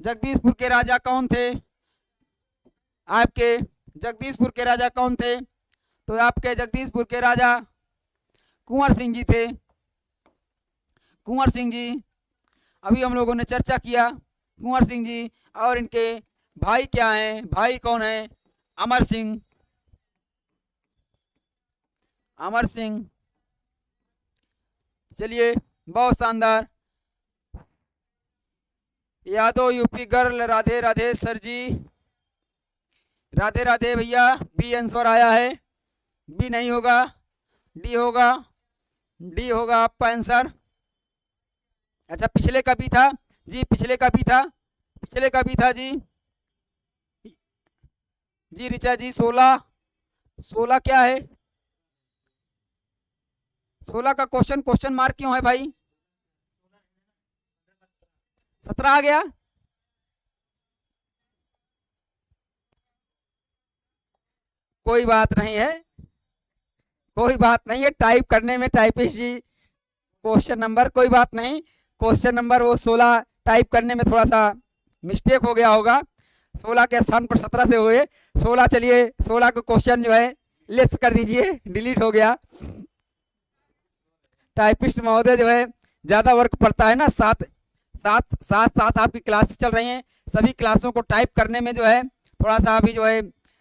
जगदीशपुर के राजा कौन थे आपके? जगदीशपुर के राजा कौन थे? तो आपके जगदीशपुर के राजा कुंवर सिंह जी थे। कुंवर सिंह जी, अभी हम लोगों ने चर्चा किया कुंवर सिंह जी, और इनके भाई क्या हैं? भाई कौन है? अमर सिंह। अमर सिंह, चलिए बहुत शानदार। Yadav UP girl, Radhe Radhe sir ji, Radhe Radhe भैया। बी आंसर आया है, बी नहीं होगा, डी होगा, डी होगा आपका आंसर। अच्छा पिछले का भी था जी, पिछले का भी था, पिछले का भी था जी। जी ऋचा जी 16 क्या है? 16 का क्वेश्चन मार्क क्यों है भाई? 17 आ गया। कोई बात नहीं है, कोई बात नहीं है, टाइप करने में टाइपिस्ट जी क्वेश्चन नंबर, कोई बात नहीं, क्वेश्चन नंबर वो 16 टाइप करने में थोड़ा सा मिस्टेक हो गया होगा, 16 के स्थान पर 17 से हुए 16। चलिए 16 को क्वेश्चन जो है लेस कर दीजिए, डिलीट हो गया। टाइपिस्ट महोदय जो है ज़्यादा वर्क पड़ता है ना, साथ आपकी क्लास चल रही हैं, सभी क्लासों को टाइप करने में जो है थोड़ा सा अभी जो है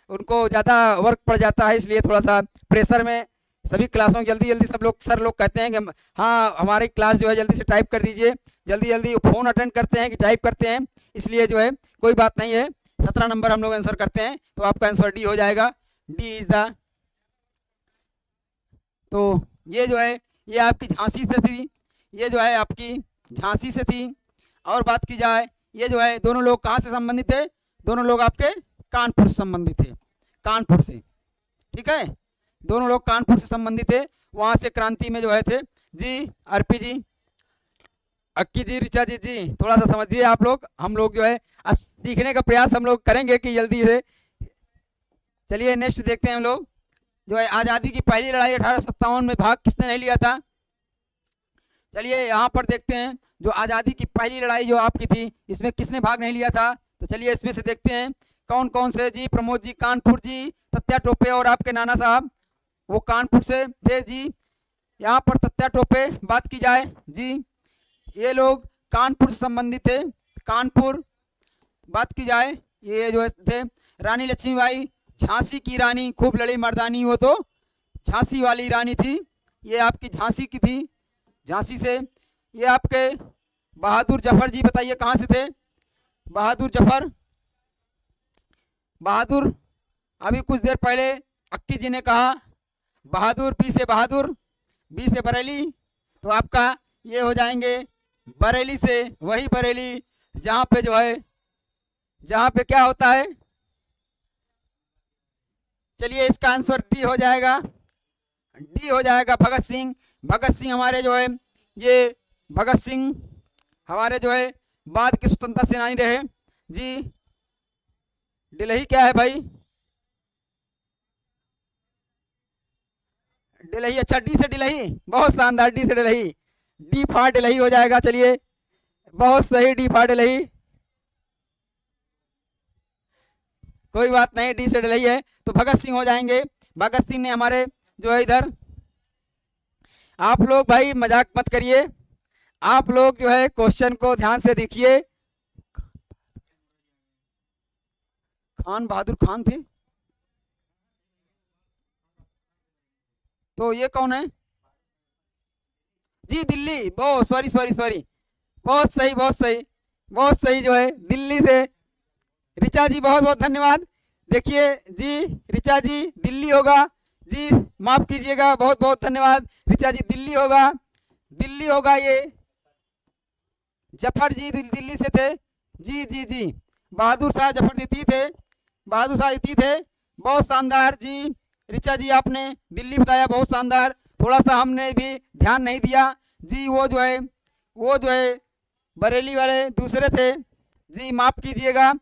उनको ज़्यादा वर्क पड़ जाता है, इसलिए थोड़ा सा प्रेशर में सभी क्लासों जल्दी सब लोग, सर लोग कहते हैं कि हाँ हमारी क्लास जो है जल्दी से टाइप कर दीजिए, जल्दी फ़ोन अटेंड करते हैं कि टाइप करते हैं, इसलिए जो है कोई बात नहीं है। 17 नंबर हम लोग आंसर करते हैं, तो आपका आंसर डी हो जाएगा, डी इज द। तो ये जो है ये आपकी झांसी से थी, ये जो है आपकी झांसी से थी। और बात की जाए, ये जो है दोनों लोग कहाँ से संबंधित थे? दोनों लोग आपके कानपुर से संबंधित थे, कानपुर से, ठीक है, दोनों लोग कानपुर से संबंधित थे, वहाँ से क्रांति में जो है थे। जी आरपी जी, अक्की जी, ऋचा जी, जी थोड़ा सा समझिए आप लोग, हम लोग जो है अब सीखने का प्रयास हम लोग करेंगे कि जल्दी से। चलिए नेक्स्ट देखते हैं हम लोग, जो है आज़ादी की पहली लड़ाई 1857 में भाग किसने नहीं लिया था? चलिए यहाँ पर देखते हैं, जो आज़ादी की पहली लड़ाई जो आपकी थी इसमें किसने भाग नहीं लिया था? तो चलिए इसमें से देखते हैं कौन कौन से। जी प्रमोद जी कानपुर जी, तत्या टोपे और आपके नाना साहब वो कानपुर से थे जी। यहाँ पर तत्या टोपे बात की जाए जी, ये लोग कानपुर से संबंधित थे, कानपुर बात की जाए, ये जो थे। रानी लक्ष्मीबाई झांसी की रानी, खूब लड़ी मर्दानी, वो तो झांसी वाली रानी थी, ये आपकी झांसी की थी, झांसी से। ये आपके बहादुर जफर जी, बताइए कहाँ से थे? बहादुर जफर, बहादुर अभी कुछ देर पहले अक्की जी ने कहा बहादुर, बी से बहादुर, बी से बरेली, तो आपका ये हो जाएंगे बरेली से, वही बरेली जहाँ पे जो है, जहाँ पे क्या होता है। चलिए इसका आंसर डी हो जाएगा, डी हो जाएगा भगत सिंह। भगत सिंह हमारे जो है, ये भगत सिंह हमारे जो है बाद के स्वतंत्रता सेनानी रहे जी। डिलही क्या है भाई? डिलही, अच्छा डी से डिलही, बहुत शानदार, डी से डिलही, डी फॉर डिलही हो जाएगा। चलिए बहुत सही, डी फॉर डिलही, कोई बात नहीं, डी से डिलही है तो भगत सिंह हो जाएंगे। भगत सिंह ने हमारे जो है इधर, आप लोग भाई मजाक मत करिए, आप लोग जो है क्वेश्चन को ध्यान से देखिए। खान बहादुर खान थे, तो ये कौन है जी? दिल्ली, बहुत सॉरी सॉरी सॉरी, बहुत सही बहुत सही बहुत सही, जो है दिल्ली से ऋचा जी, बहुत बहुत धन्यवाद। देखिए जी ऋचा जी दिल्ली होगा जी, माफ कीजिएगा, बहुत बहुत धन्यवाद ऋचा जी, दिल्ली होगा, दिल्ली होगा ये। जफर जी दिल्ली से थे जी जी जी। बहादुर शाह जफर द्वितीय थे, बहादुर शाह द्वितीय थे, बहुत शानदार जी। ऋचा जी आपने दिल्ली बताया, बहुत शानदार, थोड़ा सा हमने भी ध्यान नहीं दिया जी। वो जो है बरेली वाले दूसरे थे जी, माफ कीजिएगा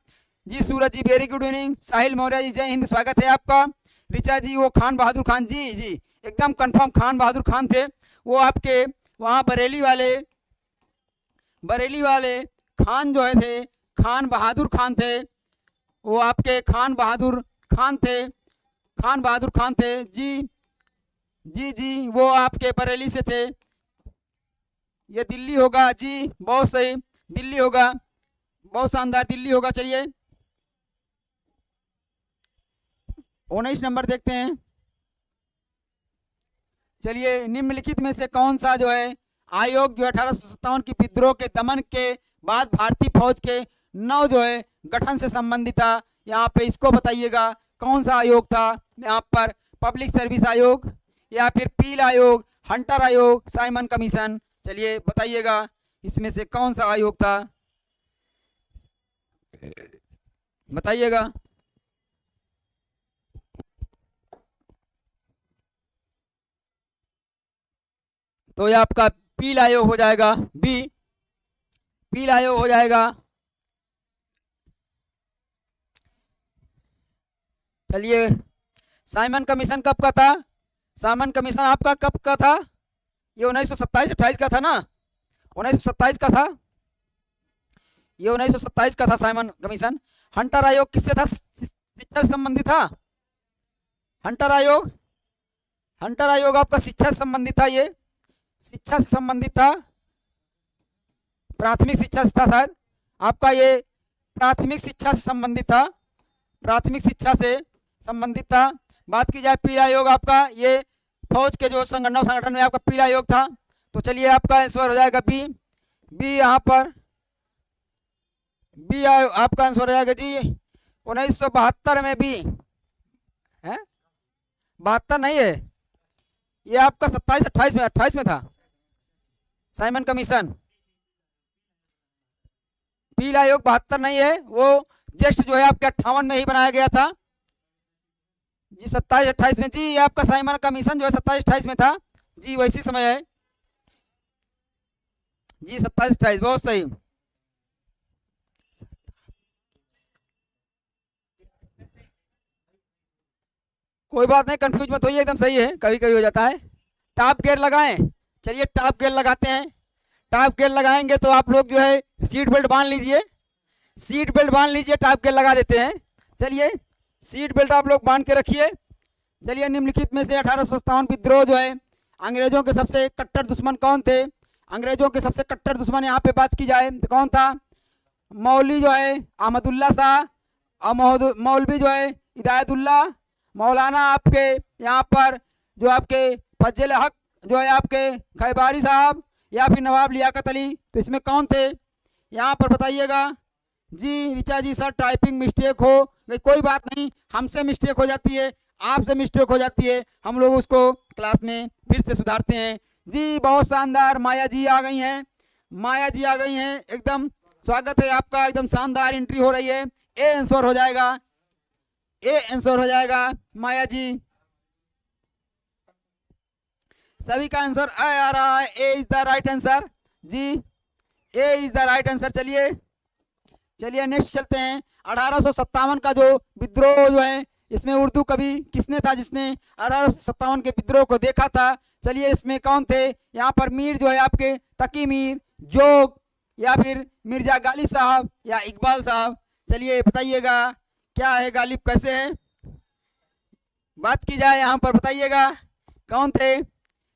जी। सूरज जी वेरी गुड इवनिंग। साहिल मौर्य जी जय हिंद, स्वागत है आपका। ऋचा जी वो खान बहादुर खान जी जी एकदम कंफर्म खान बहादुर खान थे, वो आपके वहाँ बरेली वाले खान जो है थे, खान बहादुर खान थे, वो आपके खान बहादुर खान थे, खान बहादुर खान थे जी जी जी, वो आपके बरेली से थे। ये दिल्ली होगा जी, बहुत सही, दिल्ली होगा, बहुत शानदार, दिल्ली होगा। चलिए 19 नंबर देखते हैं। चलिए निम्नलिखित में से कौन सा जो है आयोग जो 1857 की विद्रोह के दमन के बाद भारतीय फौज के नौ जो है गठन से संबंधित था, यहाँ पे इसको बताइएगा कौन सा आयोग था। यहाँ पर पब्लिक सर्विस आयोग या फिर पील आयोग, हंटर आयोग, साइमन कमीशन, चलिए बताइएगा इसमें से कौन सा आयोग था, बताइएगा। तो ये आपका पील आयोग हो जाएगा, बी, पील आयोग हो जाएगा। चलिए साइमन कमीशन कब का था? साइमन कमीशन आपका कब का था? ये 1927-28 का था ना, 1927 का था, ये 1927 का था साइमन कमीशन। हंटर आयोग किससे था? शिक्षा से संबंधित था। हंटर आयोग आपका शिक्षा से संबंधित था, ये शिक्षा से संबंधित था, प्राथमिक शिक्षा से था शायद आपका, ये प्राथमिक शिक्षा से संबंधित था, प्राथमिक शिक्षा से संबंधित था। बात की जाए पीला आयोग आपका, ये फौज के जो संगठन में आपका पीला आयोग था। तो चलिए आपका आंसर हो जाएगा बी, बी यहाँ पर बी आपका आंसर हो जाएगा जी 1972 में बी है, 72 नहीं है, ये आपका 27-28 में था साइमन कमीशन। पील आयोग 72 नहीं है, वो जस्ट जो है आपके 58 में ही बनाया गया था जी, 27-28 में जी। आपका साइमन कमीशन जो है 27-28 में था जी, वैसी समय है जी, 27-28, बहुत सही। कोई बात नहीं, कंफ्यूज मत होइए, एकदम सही है, कभी कभी हो जाता है। टॉप गियर लगाएं, चलिए टॉप गियर लगाते हैं। टॉप गियर लगाएंगे तो आप लोग जो है सीट बेल्ट बांध लीजिए, सीट बेल्ट बांध लीजिए, टॉप गियर लगा देते हैं। चलिए सीट बेल्ट आप लोग बांध के रखिए। चलिए निम्नलिखित में से 1857 विद्रोह जो है अंग्रेजों के सबसे कट्टर दुश्मन कौन थे? अंग्रेजों के सबसे कट्टर दुश्मन यहाँ पे बात की जाए तो कौन था? मौलवी जो है अहमदुल्ला शाह, और मौलवी जो है हिदायतुल्लाह, मौलाना आपके यहाँ पर जो आपके फजल हक जो है आपके खैबारी साहब, या फिर नवाब लियाकत अली, तो इसमें कौन थे यहाँ पर बताइएगा जी। ऋचा जी सर टाइपिंग मिस्टेक हो गई, कोई बात नहीं, हमसे मिस्टेक हो जाती है, आपसे मिस्टेक हो जाती है, हम लोग उसको क्लास में फिर से सुधारते हैं जी। बहुत शानदार, माया जी आ गई हैं, माया जी आ गई हैं, एकदम स्वागत है आपका, एकदम शानदार एंट्री हो रही है। ए आंसर हो जाएगा, ए आंसर हो जाएगा माया जी, सभी का आंसर आ रहा है, A is the right answer जी। A is the right answer. चलिए चलिए नेक्स्ट चलते हैं। 1857 का जो विद्रोह जो है, इसमें उर्दू कवि किसने था जिसने 1857 के विद्रोह को देखा था? चलिए इसमें कौन थे? यहाँ पर मीर जो है आपके तकी मीर, जोग, या फिर मिर्जा गालिब साहब या इकबाल साहब। चलिए बताइएगा क्या है, गालिब कैसे है, बात की जाए यहाँ पर बताइएगा कौन थे?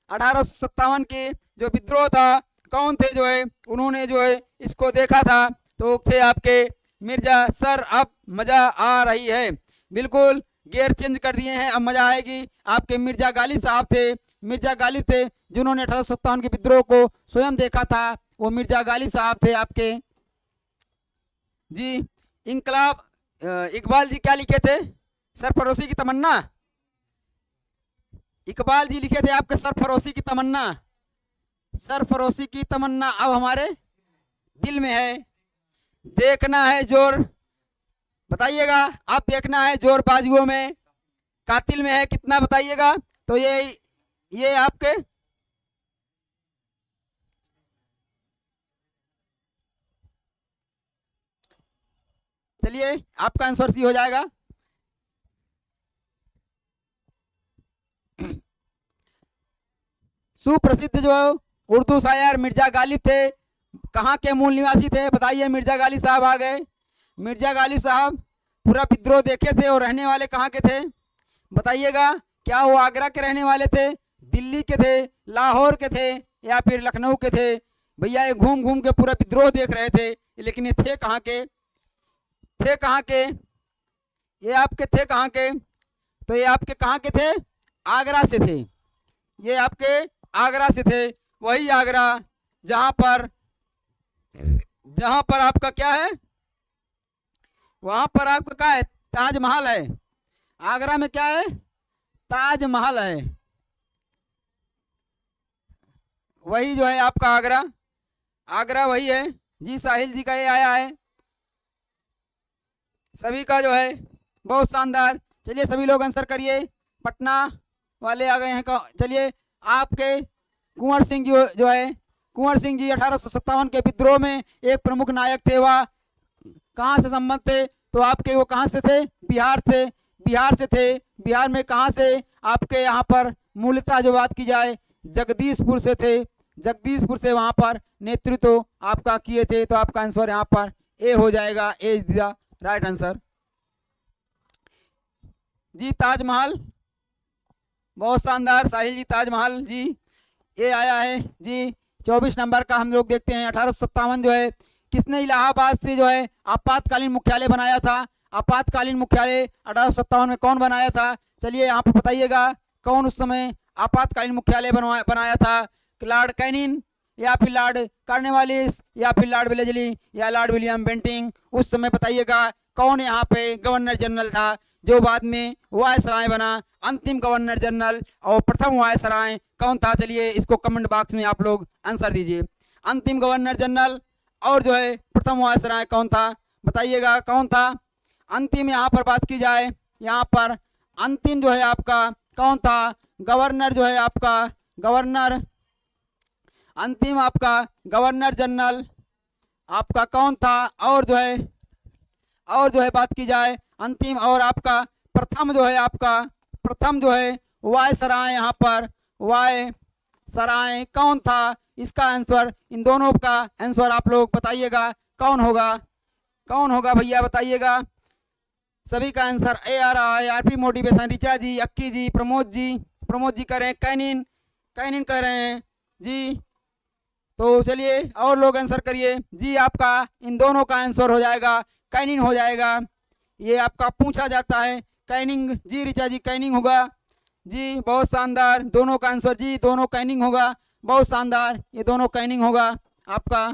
1857 के जो विद्रोह था, कौन थे जो है उन्होंने जो है इसको देखा था? तो थे आपके मिर्जा सर। अब मजा आ रही है, बिल्कुल गियर चेंज कर दिए हैं, अब मजा आएगी। आपके मिर्जा गालिब साहब थे, मिर्जा गालिब थे जिन्होंने 1857 के विद्रोह को स्वयं देखा था, वो मिर्जा गालिब साहब थे आपके। जी इनकलाब इकबाल जी क्या लिखे थे? सरफरोशी की तमन्ना। इकबाल जी लिखे थे आपके सरफरोशी की तमन्ना। सरफरोशी की तमन्ना अब हमारे दिल में है। देखना है जोर, बताइएगा आप, देखना है जोर बाजुओं में, कातिल में है कितना बताइएगा? तो ये आपके चलिए आपका आंसर सी हो जाएगा। सुप्रसिद्ध जो उर्दू शायर मिर्जा गालिब थे, कहाँ के मूल निवासी थे बताइए? मिर्जा गालिब साहब आ गए। मिर्जा गालिब साहब पूरा विद्रोह देखे थे और रहने वाले कहाँ के थे बताइएगा? क्या वो आगरा के रहने वाले थे, दिल्ली के थे, लाहौर के थे, या फिर लखनऊ के थे? भैया ये घूम घूम के पूरा विद्रोह देख रहे थे, लेकिन ये थे कहाँ के? थे कहाँ के? ये आपके थे कहाँ के? तो ये आपके कहाँ के थे? आगरा से थे। ये आपके आगरा से थे, वही आगरा जहां पर आपका क्या है, वहां पर आपका क्या है? ताजमहल है। आगरा में क्या है? ताजमहल है। वही जो है आपका आगरा, आगरा वही है जी। साहिल जी का ये आया है, सभी का जो है बहुत शानदार। चलिए सभी लोग आंसर करिए। पटना वाले आ गए हैं। चलिए आपके कुंवर सिंह जी जो है, कुंवर सिंह जी 1857 के विद्रोह में एक प्रमुख नायक थे। वह कहाँ से संबंध थे? तो आपके वो कहाँ से थे? बिहार थे, बिहार से थे। बिहार में कहाँ से? आपके यहाँ पर मूलतः जो बात की जाए जगदीशपुर से थे, जगदीशपुर से वहाँ पर नेतृत्व आपका किए थे। तो आपका आंसर यहाँ पर ए हो जाएगा। ए इज द राइट आंसर जी। ताजमहल बहुत शानदार, साहिल जी ताजमहल जी ये आया है जी। 24 नंबर का हम लोग देखते हैं। 1857 जो है किसने इलाहाबाद से जो है आपातकालीन मुख्यालय बनाया था? आपातकालीन मुख्यालय 1857 में कौन बनाया था? चलिए यहाँ पर बताइएगा कौन उस समय आपातकालीन मुख्यालय बनाया था? लॉर्ड कैनिन, या फिर लॉर्ड कॉर्नवालिस, या फिर लॉर्ड वेलेस्ली, या लॉर्ड विलियम बेंटिंग? उस समय बताइएगा कौन यहाँ पे गवर्नर जनरल था जो बाद में वायसराय बना? अंतिम गवर्नर जनरल और प्रथम वायसराय कौन था? चलिए इसको कमेंट बॉक्स में आप लोग आंसर दीजिए। अंतिम गवर्नर जनरल और जो है प्रथम वायसराय कौन था बताइएगा कौन था? अंतिम यहाँ पर बात की जाए, यहाँ पर अंतिम जो है आपका कौन था? गवर्नर जो है आपका गवर्नर, अंतिम आपका गवर्नर जनरल आपका कौन था? और जो है बात की जाए अंतिम और आपका प्रथम जो है आपका प्रथम जो है वायसराय, यहाँ पर वायसराय कौन था? इसका आंसर, इन दोनों का आंसर आप लोग बताइएगा कौन होगा? कौन होगा भैया बताइएगा? सभी का आंसर ए आ रहा है। आरपी मोटिवेशन, रिचा जी, अक्की जी, प्रमोद जी कह रहे हैं कैनिन, कैनिन कह रहे हैं जी। तो चलिए और लोग आंसर करिए जी। आपका इन दोनों का आंसर हो जाएगा कैनिन हो जाएगा। ये आपका पूछा जाता है कैनिंग जी। रिचा जी कैनिंग होगा जी, बहुत शानदार। दोनों का आंसर जी, दोनों कैनिंग होगा, बहुत शानदार, ये दोनों कैनिंग होगा आपका।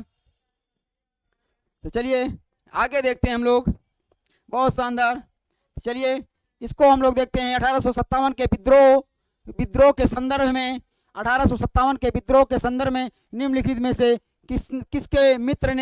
तो चलिए आगे देखते हैं हम लोग, बहुत शानदार। चलिए इसको हम लोग देखते हैं 1857 के विद्रोह के संदर्भ में। 1857 के विद्रोह के संदर्भ में निम्नलिखित में से किसके मित्र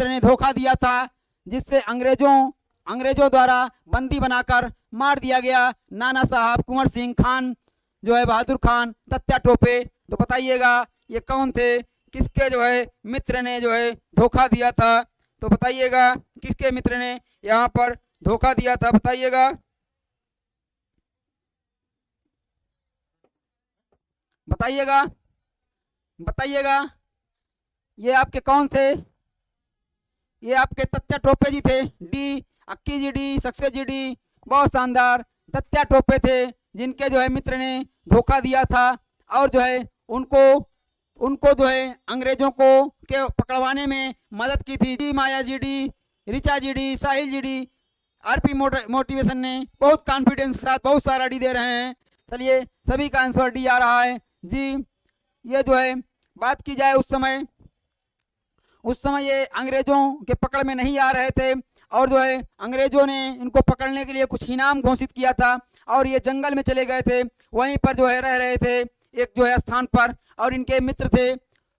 ने धोखा दिया था जिससे अंग्रेजों द्वारा बंदी बनाकर मार दिया गया? नाना साहब, कुंवर सिंह, खान जो है बहादुर खान, तत्या टोपे। तो बताइएगा ये कौन थे? किसके जो है मित्र ने जो है धोखा दिया था? तो बताइएगा किसके मित्र ने यहाँ पर धोखा दिया था, बताइएगा। बताइएगा बताइएगा। ये आपके कौन थे? ये आपके तत्या टोपे जी थे। D, Akki ji D, success ji D, बहुत शानदार। तत्या टोपे थे जिनके जो है मित्र ने धोखा दिया था और जो है उनको उनको जो है अंग्रेजों को के पकड़वाने में मदद की थी। D Maya ji D, Richa ji D, Sahil ji D. RP motivation ने बहुत कॉन्फिडेंस के साथ बहुत सारा डी दे रहे हैं। चलिए सभी का आंसर डी आ रहा है जी। ये जो है बात की जाए उस समय ये अंग्रेजों के पकड़ में नहीं आ रहे थे और जो है अंग्रेजों ने इनको पकड़ने के लिए कुछ इनाम घोषित किया था और ये जंगल में चले गए थे। वहीं पर जो है रह रहे थे एक जो है स्थान पर, और इनके मित्र थे।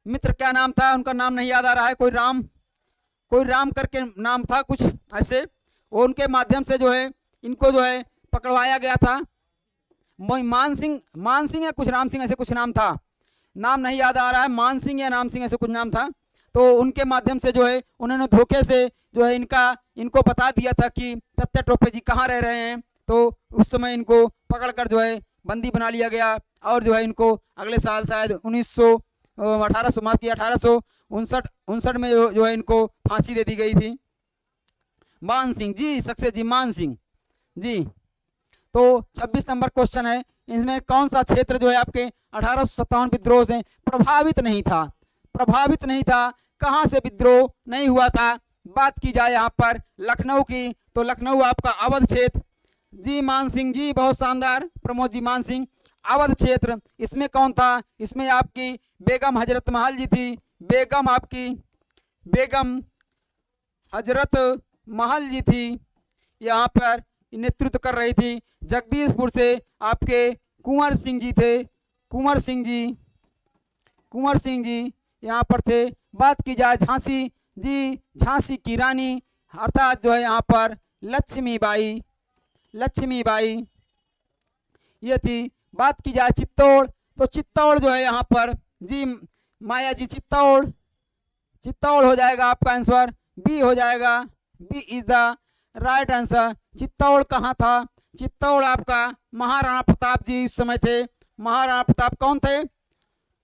मित्र क्या नाम था उनका? नाम नहीं याद आ रहा है। कोई राम करके नाम था कुछ ऐसे। वो उनके माध्यम से जो है इनको जो है पकड़वाया गया था। मान सिंह या कुछ राम सिंह ऐसे कुछ नाम था, नाम नहीं याद आ रहा है। मान सिंह या नाम सिंह ऐसे कुछ नाम था। तो उनके माध्यम से जो है उन्होंने धोखे से जो है इनको बता दिया था कि तत्या टोपे जी कहाँ रह रहे हैं। तो उस समय इनको पकड़कर जो है बंदी बना लिया गया और जो है इनको अगले साल शायद 1859 में जो है इनको फांसी दे दी गई थी। मान सिंह जी, सक्सेस जी, मान सिंह जी। तो 26 नंबर क्वेश्चन है, इसमें कौन सा क्षेत्र जो है आपके 1857 विद्रोह से प्रभावित नहीं था? कहां से विद्रोह नहीं हुआ था? बात की जाए यहाँ पर लखनऊ की, तो लखनऊ आपका अवध क्षेत्र। जी मान सिंह जी, बहुत शानदार प्रमोद जी, मान सिंह। अवध क्षेत्र, इसमें कौन था? इसमें आपकी बेगम हजरत महल जी थी। बेगम हजरत महल जी थी, यहाँ पर नेतृत्व कर रही थी। जगदीशपुर से आपके कुंवर सिंह जी थे। कुंवर सिंह जी यहाँ पर थे। बात की जाए झांसी जी, झांसी की रानी अर्थात जो है यहाँ पर लक्ष्मीबाई ये थी। बात की जाए चित्तौड़, तो चित्तौड़ जो है यहाँ पर जी माया जी, चित्तौड़ हो जाएगा आपका आंसर, बी हो जाएगा। B is the right answer. Chittor कहाँ था? चित्तौड़ आपका महाराणा प्रताप जी उस समय थे। महाराणा प्रताप कौन थे?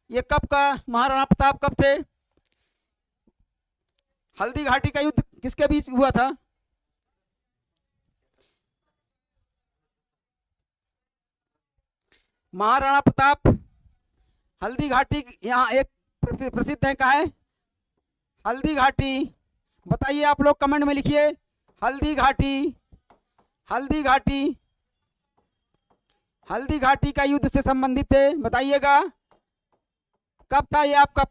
ये कब का महाराणा प्रताप कब थे? हल्दी घाटी का युद्ध किसके बीच हुआ था? महाराणा प्रताप हल्दी घाटी यहाँ एक प्रसिद्ध है, कहा है? हल्दी घाटी। बताइए आप लोग कमेंट में लिखिए। हल्दी घाटी का युद्ध से संबंधित थे, बताइएगा कब था ये आपका?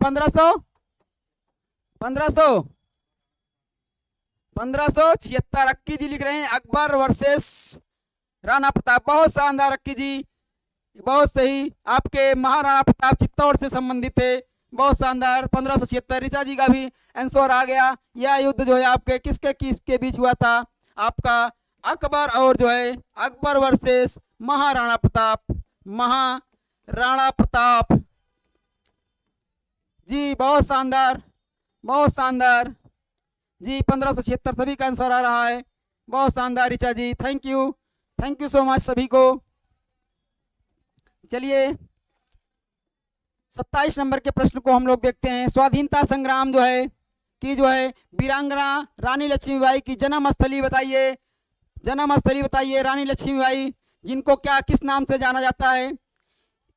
1576। अक्की जी लिख रहे हैं अकबर वर्सेस राणा प्रताप, बहुत शानदार अक्की जी, बहुत सही। आपके महाराणा प्रताप चित्तौड़ से संबंधित थे, बहुत शानदार। 1576। ऋचा जी का भी आंसर आ गया। यह युद्ध जो है आपके किसके बीच हुआ था? आपका अकबर और जो है अकबर वर्सेस महाराणा प्रताप जी, बहुत शानदार जी। 1576 सभी का आंसर आ रहा है, बहुत शानदार ऋचा जी, थैंक यू सो मच सभी को। चलिए 27 नंबर के प्रश्न को हम लोग देखते हैं। स्वाधीनता संग्राम जो है वीरांगना रानी लक्ष्मीबाई की जन्मस्थली बताइए। रानी लक्ष्मीबाई, जिनको किस नाम से जाना जाता है?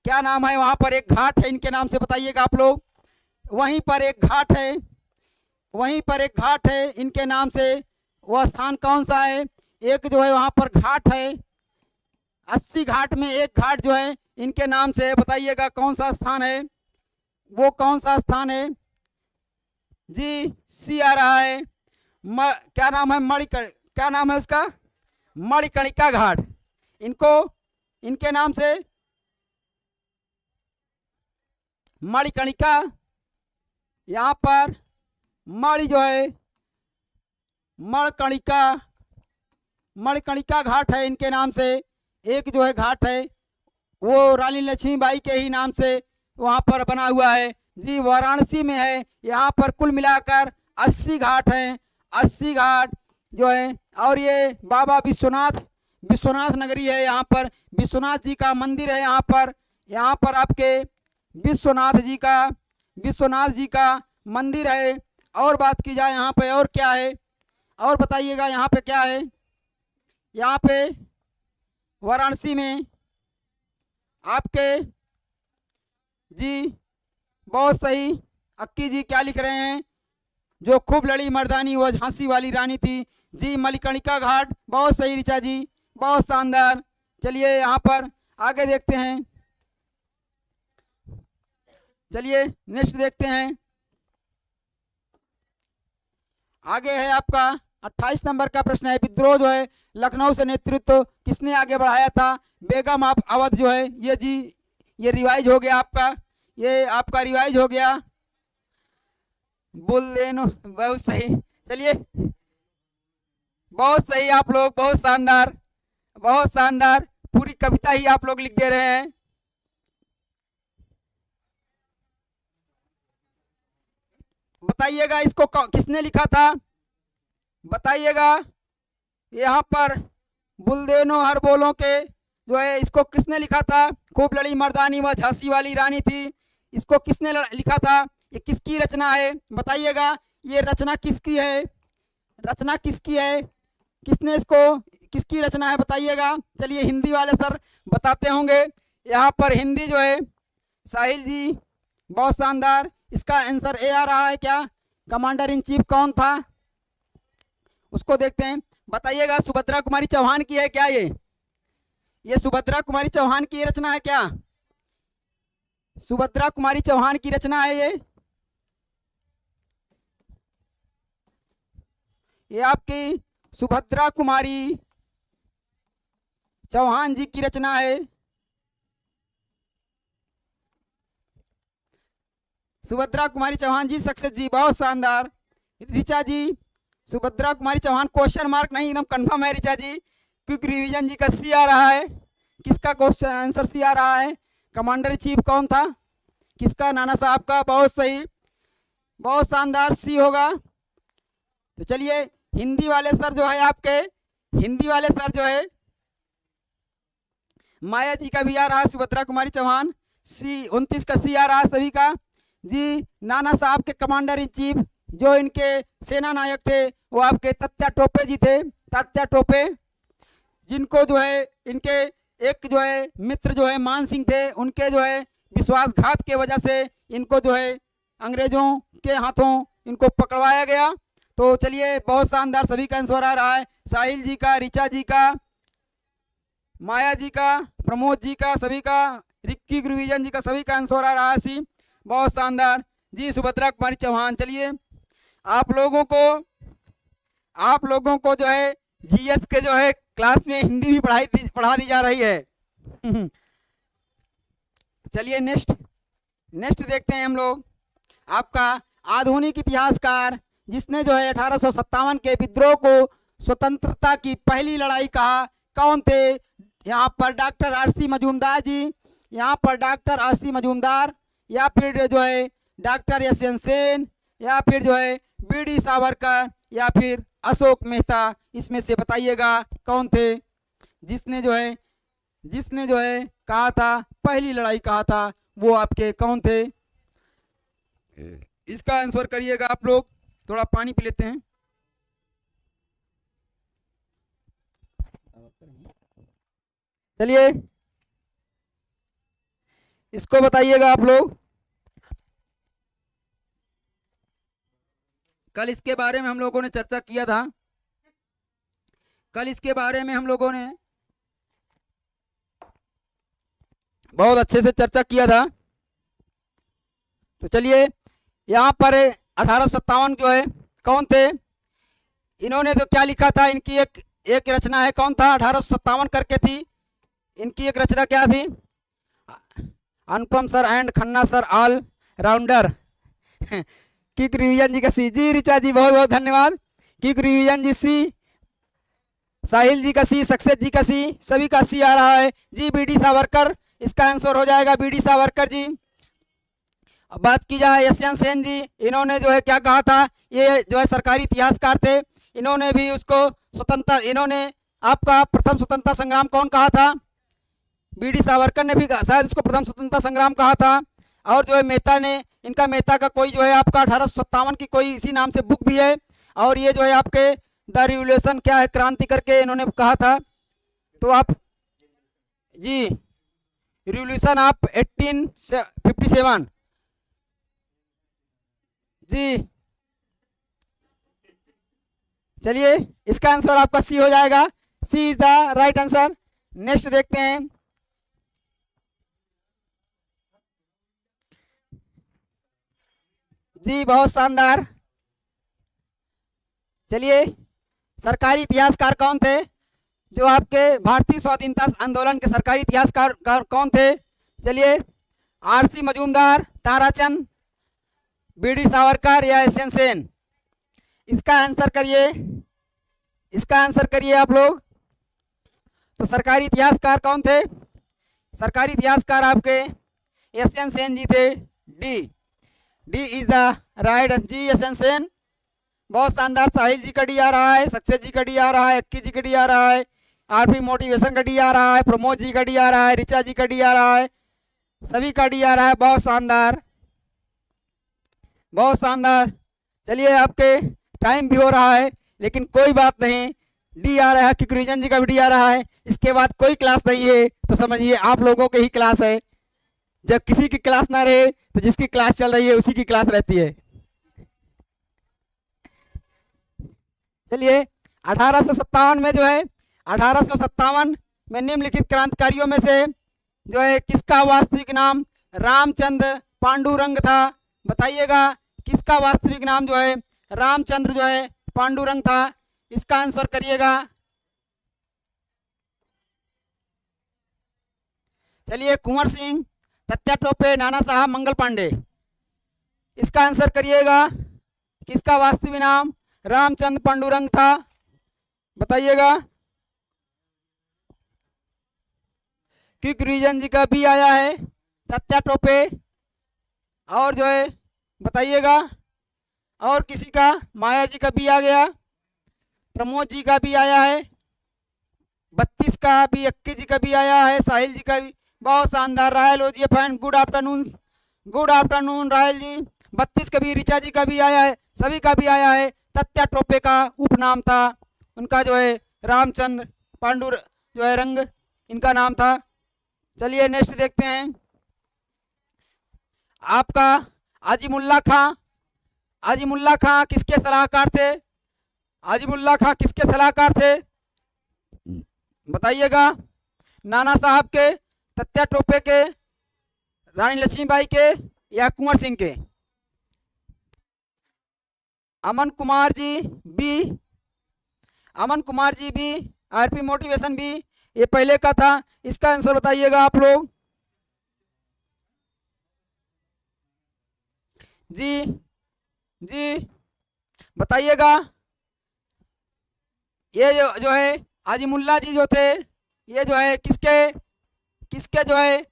क्या नाम है? वहां पर एक घाट है इनके नाम से, बताइएगा आप लोग। वहीं पर एक घाट है इनके नाम से। वह स्थान कौन सा है? एक जो है वहां पर घाट है, 80 घाट में एक घाट जो है इनके नाम से है, बताइएगा कौन सा स्थान है? वो कौन सा स्थान है जी? सी आ रहा है। क्या नाम है? क्या नाम है उसका? मणिकर्णिका घाट। इनके नाम से मणिकर्णिका, यहाँ पर मणि जो है मणिकर्णिका घाट है इनके नाम से। एक जो है घाट है वो रानी लक्ष्मीबाई के ही नाम से वहाँ पर बना हुआ है जी, वाराणसी में है। यहाँ पर कुल मिलाकर 80 घाट हैं, 80 घाट जो है। और ये बाबा विश्वनाथ नगरी है। यहाँ पर विश्वनाथ जी का मंदिर है। यहाँ पर आपके विश्वनाथ जी का मंदिर है। और बात की जाए यहाँ पे और क्या है, और बताइएगा यहाँ पे क्या है। यहाँ पे वाराणसी में आपके जी बहुत सही अक्की जी क्या लिख रहे हैं, जो खूब लड़ी मर्दानी वो झांसी वाली रानी थी जी, मणिकर्णिका घाट। बहुत सही ऋचा जी, बहुत शानदार। चलिए यहाँ पर आगे देखते हैं, चलिए नेक्स्ट देखते हैं। आगे है आपका 28 नंबर का प्रश्न है, विद्रोह जो है लखनऊ से नेतृत्व किसने आगे बढ़ाया था। बेगम अवध जो है ये जी, ये रिवाइज हो गया आपका, ये आपका रिवाइज हो गया। बुल्लेनो, बहुत सही। चलिए बहुत सही आप लोग, बहुत शानदार, बहुत शानदार। पूरी कविता ही आप लोग लिख दे रहे हैं। बताइएगा इसको किसने लिखा था, बताइएगा। यहाँ पर बुल्देनो हर बोलों के जो है इसको किसने लिखा था। खूब लड़ी मर्दानी वह झांसी वाली रानी थी, इसको किसने लिखा था, ये किसकी रचना है बताइएगा। ये रचना किसकी है, रचना किसकी है, किसने इसको, किसकी रचना है बताइएगा। चलिए हिंदी वाले सर बताते होंगे। यहाँ पर हिंदी जो है साहिल जी, बहुत शानदार। इसका आंसर ए आ रहा है क्या, कमांडर इन चीफ कौन था उसको देखते हैं। बताइएगा सुभद्रा कुमारी चौहान की है क्या, ये सुभद्रा कुमारी चौहान की रचना है क्या, सुभद्रा कुमारी चौहान की रचना है ये आपकी सुभद्रा कुमारी चौहान जी की रचना है। सुभद्रा कुमारी चौहान जी, सक्सेस जी, बहुत शानदार। ऋचा जी, सुभद्रा कुमारी चौहान क्वेश्चन मार्क नहीं, एकदम कंफर्म है ऋचा जी। क्विक रिवीजन जी का सी आ रहा है, किसका क्वेश्चन आंसर सी आ रहा है। कमांडर इन चीफ कौन था, किसका, नाना साहब का, बहुत सही, बहुत शानदार, सी होगा। तो चलिए हिंदी वाले सर जो है आपके, हिंदी वाले सर जो है माया जी का भी आ रहा है, सुभद्रा कुमारी चौहान, सी 29 का सी आ रहा है सभी का जी। नाना साहब के कमांडर इन चीफ जो इनके सेना नायक थे वो आपके तात्या टोपे जी थे, तात्या टोपे, जिनको जो है इनके एक जो है मित्र जो है मान सिंह थे, उनके जो है विश्वासघात के वजह से इनको जो है अंग्रेजों के हाथों इनको पकड़वाया गया। तो चलिए बहुत शानदार, सभी का आंसर आ रहा है, साहिल जी का, ऋचा जी का, माया जी का, प्रमोद जी का, सभी का, रिक्की रिवीजन जी का, सभी का आंसर आ रहा है सी, बहुत शानदार जी। सुभद्रा कुमारी चौहान। चलिए आप लोगों को जो है जीएस के जो है क्लास में हिंदी भी पढ़ा दी जा रही है। चलिए नेक्स्ट देखते हैं हम लोग। आपका आधुनिक इतिहासकार जिसने जो है 1857 के विद्रोह को स्वतंत्रता की पहली लड़ाई कहा, कौन थे। यहाँ पर डॉक्टर आरसी मजूमदार जी, यहाँ पर डॉक्टर आरसी मजूमदार, या फिर जो है डॉक्टर यशवंत सेन, या फिर जो है बीडी सावरकर, या फिर अशोक मेहता। इसमें से बताइएगा कौन थे जिसने जो है कहा था, पहली लड़ाई कहा था, वो आपके कौन थे। इसका आंसर करिएगा आप लोग। थोड़ा पानी पी लेते हैं। चलिए इसको बताइएगा आप लोग। कल इसके बारे में हम लोगों ने चर्चा किया था, कल इसके बारे में हम लोगों ने बहुत अच्छे से चर्चा किया था। तो चलिए यहाँ पर 1857 जो है कौन थे, इन्होंने तो क्या लिखा था, इनकी एक रचना है, कौन था, 1857 करके थी इनकी एक रचना, क्या थी, Anupam sir and Khanna sir all rounder. Quick revision ji का सी, जी ऋचा जी बहुत बहुत धन्यवाद। क्विक रिवीजन जी सी, साहिल जी का सी, सक्सेस जी का सी, सभी का सी आ रहा है जी। बीडी सावरकर इसका आंसर हो जाएगा, बीडी सावरकर जी। अब बात की जाए यशवंत सेन जी, इन्होंने जो है क्या कहा था, ये जो है सरकारी इतिहासकार थे, इन्होंने भी उसको स्वतंत्रता, इन्होंने आपका प्रथम स्वतंत्रता संग्राम कौन कहा था, बीडी सावरकर ने भी शायद उसको प्रथम स्वतंत्रता संग्राम कहा था। और जो है मेहता ने, इनका मेहता का कोई जो है आपका 1857 की कोई इसी नाम से बुक भी है। और ये जो है आपके द रिवोल्यूशन क्या है, क्रांति करके इन्होंने कहा था। तो आप जी रिवोल्यूशन आप 1857 जी, चलिए इसका आंसर आपका सी हो जाएगा, C is the right answer. Next देखते हैं। जी बहुत शानदार। चलिए सरकारी इतिहासकार कौन थे, जो आपके भारतीय स्वाधीनता आंदोलन के सरकारी इतिहासकार कौन थे। चलिए आरसी मजूमदार, ताराचंद, बीडी सावरकर या यशवंत सेन। इसका आंसर करिए, इसका आंसर करिए आप लोग। तो सरकारी इतिहासकार कौन थे, सरकारी इतिहासकार आपके यशवंत सेन जी थे। D, D is the right ji, Yashwant Sen. बहुत शानदार। साहिल जी का डी आ रहा है, सक्सेस जी का डी आ रहा है, अक्की जी का डी आ रहा है, आरपी मोटिवेशन का डी आ रहा है, प्रमोद जी का डी आ रहा है, ऋचा जी का डी आ रहा है, सभी का डी आ रहा है। बहुत शानदार, बहुत शानदार। चलिए आपके टाइम भी हो रहा है, लेकिन कोई बात नहीं, डी आ रहा है, किक्रीजन जी का भी डी आ रहा है। इसके बाद कोई क्लास नहीं है तो समझिए आप लोगों के ही क्लास है। जब किसी की क्लास ना रहे तो जिसकी क्लास चल रही है उसी की क्लास रहती है। चलिए 1857 में जो है, 1857 में निम्नलिखित क्रांतिकारियों में से जो है किसका वास्तविक नाम रामचंद्र पांडुरंग था। बताइएगा किसका वास्तविक नाम जो है रामचंद्र जो है पांडुरंग था। इसका आंसर करिएगा। चलिए कुंवर सिंह, तत्या टोपे, नाना साहब, मंगल पांडे। इसका आंसर करिएगा, किसका वास्तविक नाम रामचंद्र पांडुरंग था। बताइएगा। किक्रीजन जी का भी आया है, तत्या टोपे, और जो है बताइएगा, और किसी का माया जी का भी आ गया, प्रमोद जी का भी आया है, 32 का भी, 21 जी का भी आया है, साहिल जी का भी। बहुत शानदार। राहल हो जी fan, good afternoon, good afternoon Rahul ji. 32 का भी, ऋचा जी का भी आया है, सभी का भी आया है। तत्या टोपे का उपनाम था, उनका जो है रामचंद्र पांडुर जो है रंग इनका नाम था। चलिए नेक्स्ट देखते हैं। आपका आजिमुल्ला खां, आजिमुल्ला खां किसके सलाहकार थे, आजिमुल्ला खां किसके सलाहकार थे। बताइएगा। नाना साहब के, तत्या टोपे के, रानी लक्ष्मीबाई के, या कुंवर सिंह के। Aman Kumar ji B, Aman Kumar ji B, RP motivation B, ये पहले का था। इसका आंसर बताइएगा आप लोग। जी जी बताइएगा। ये जो है आजिमुल्ला जी जो थे, ये जो है किसके किसके जो है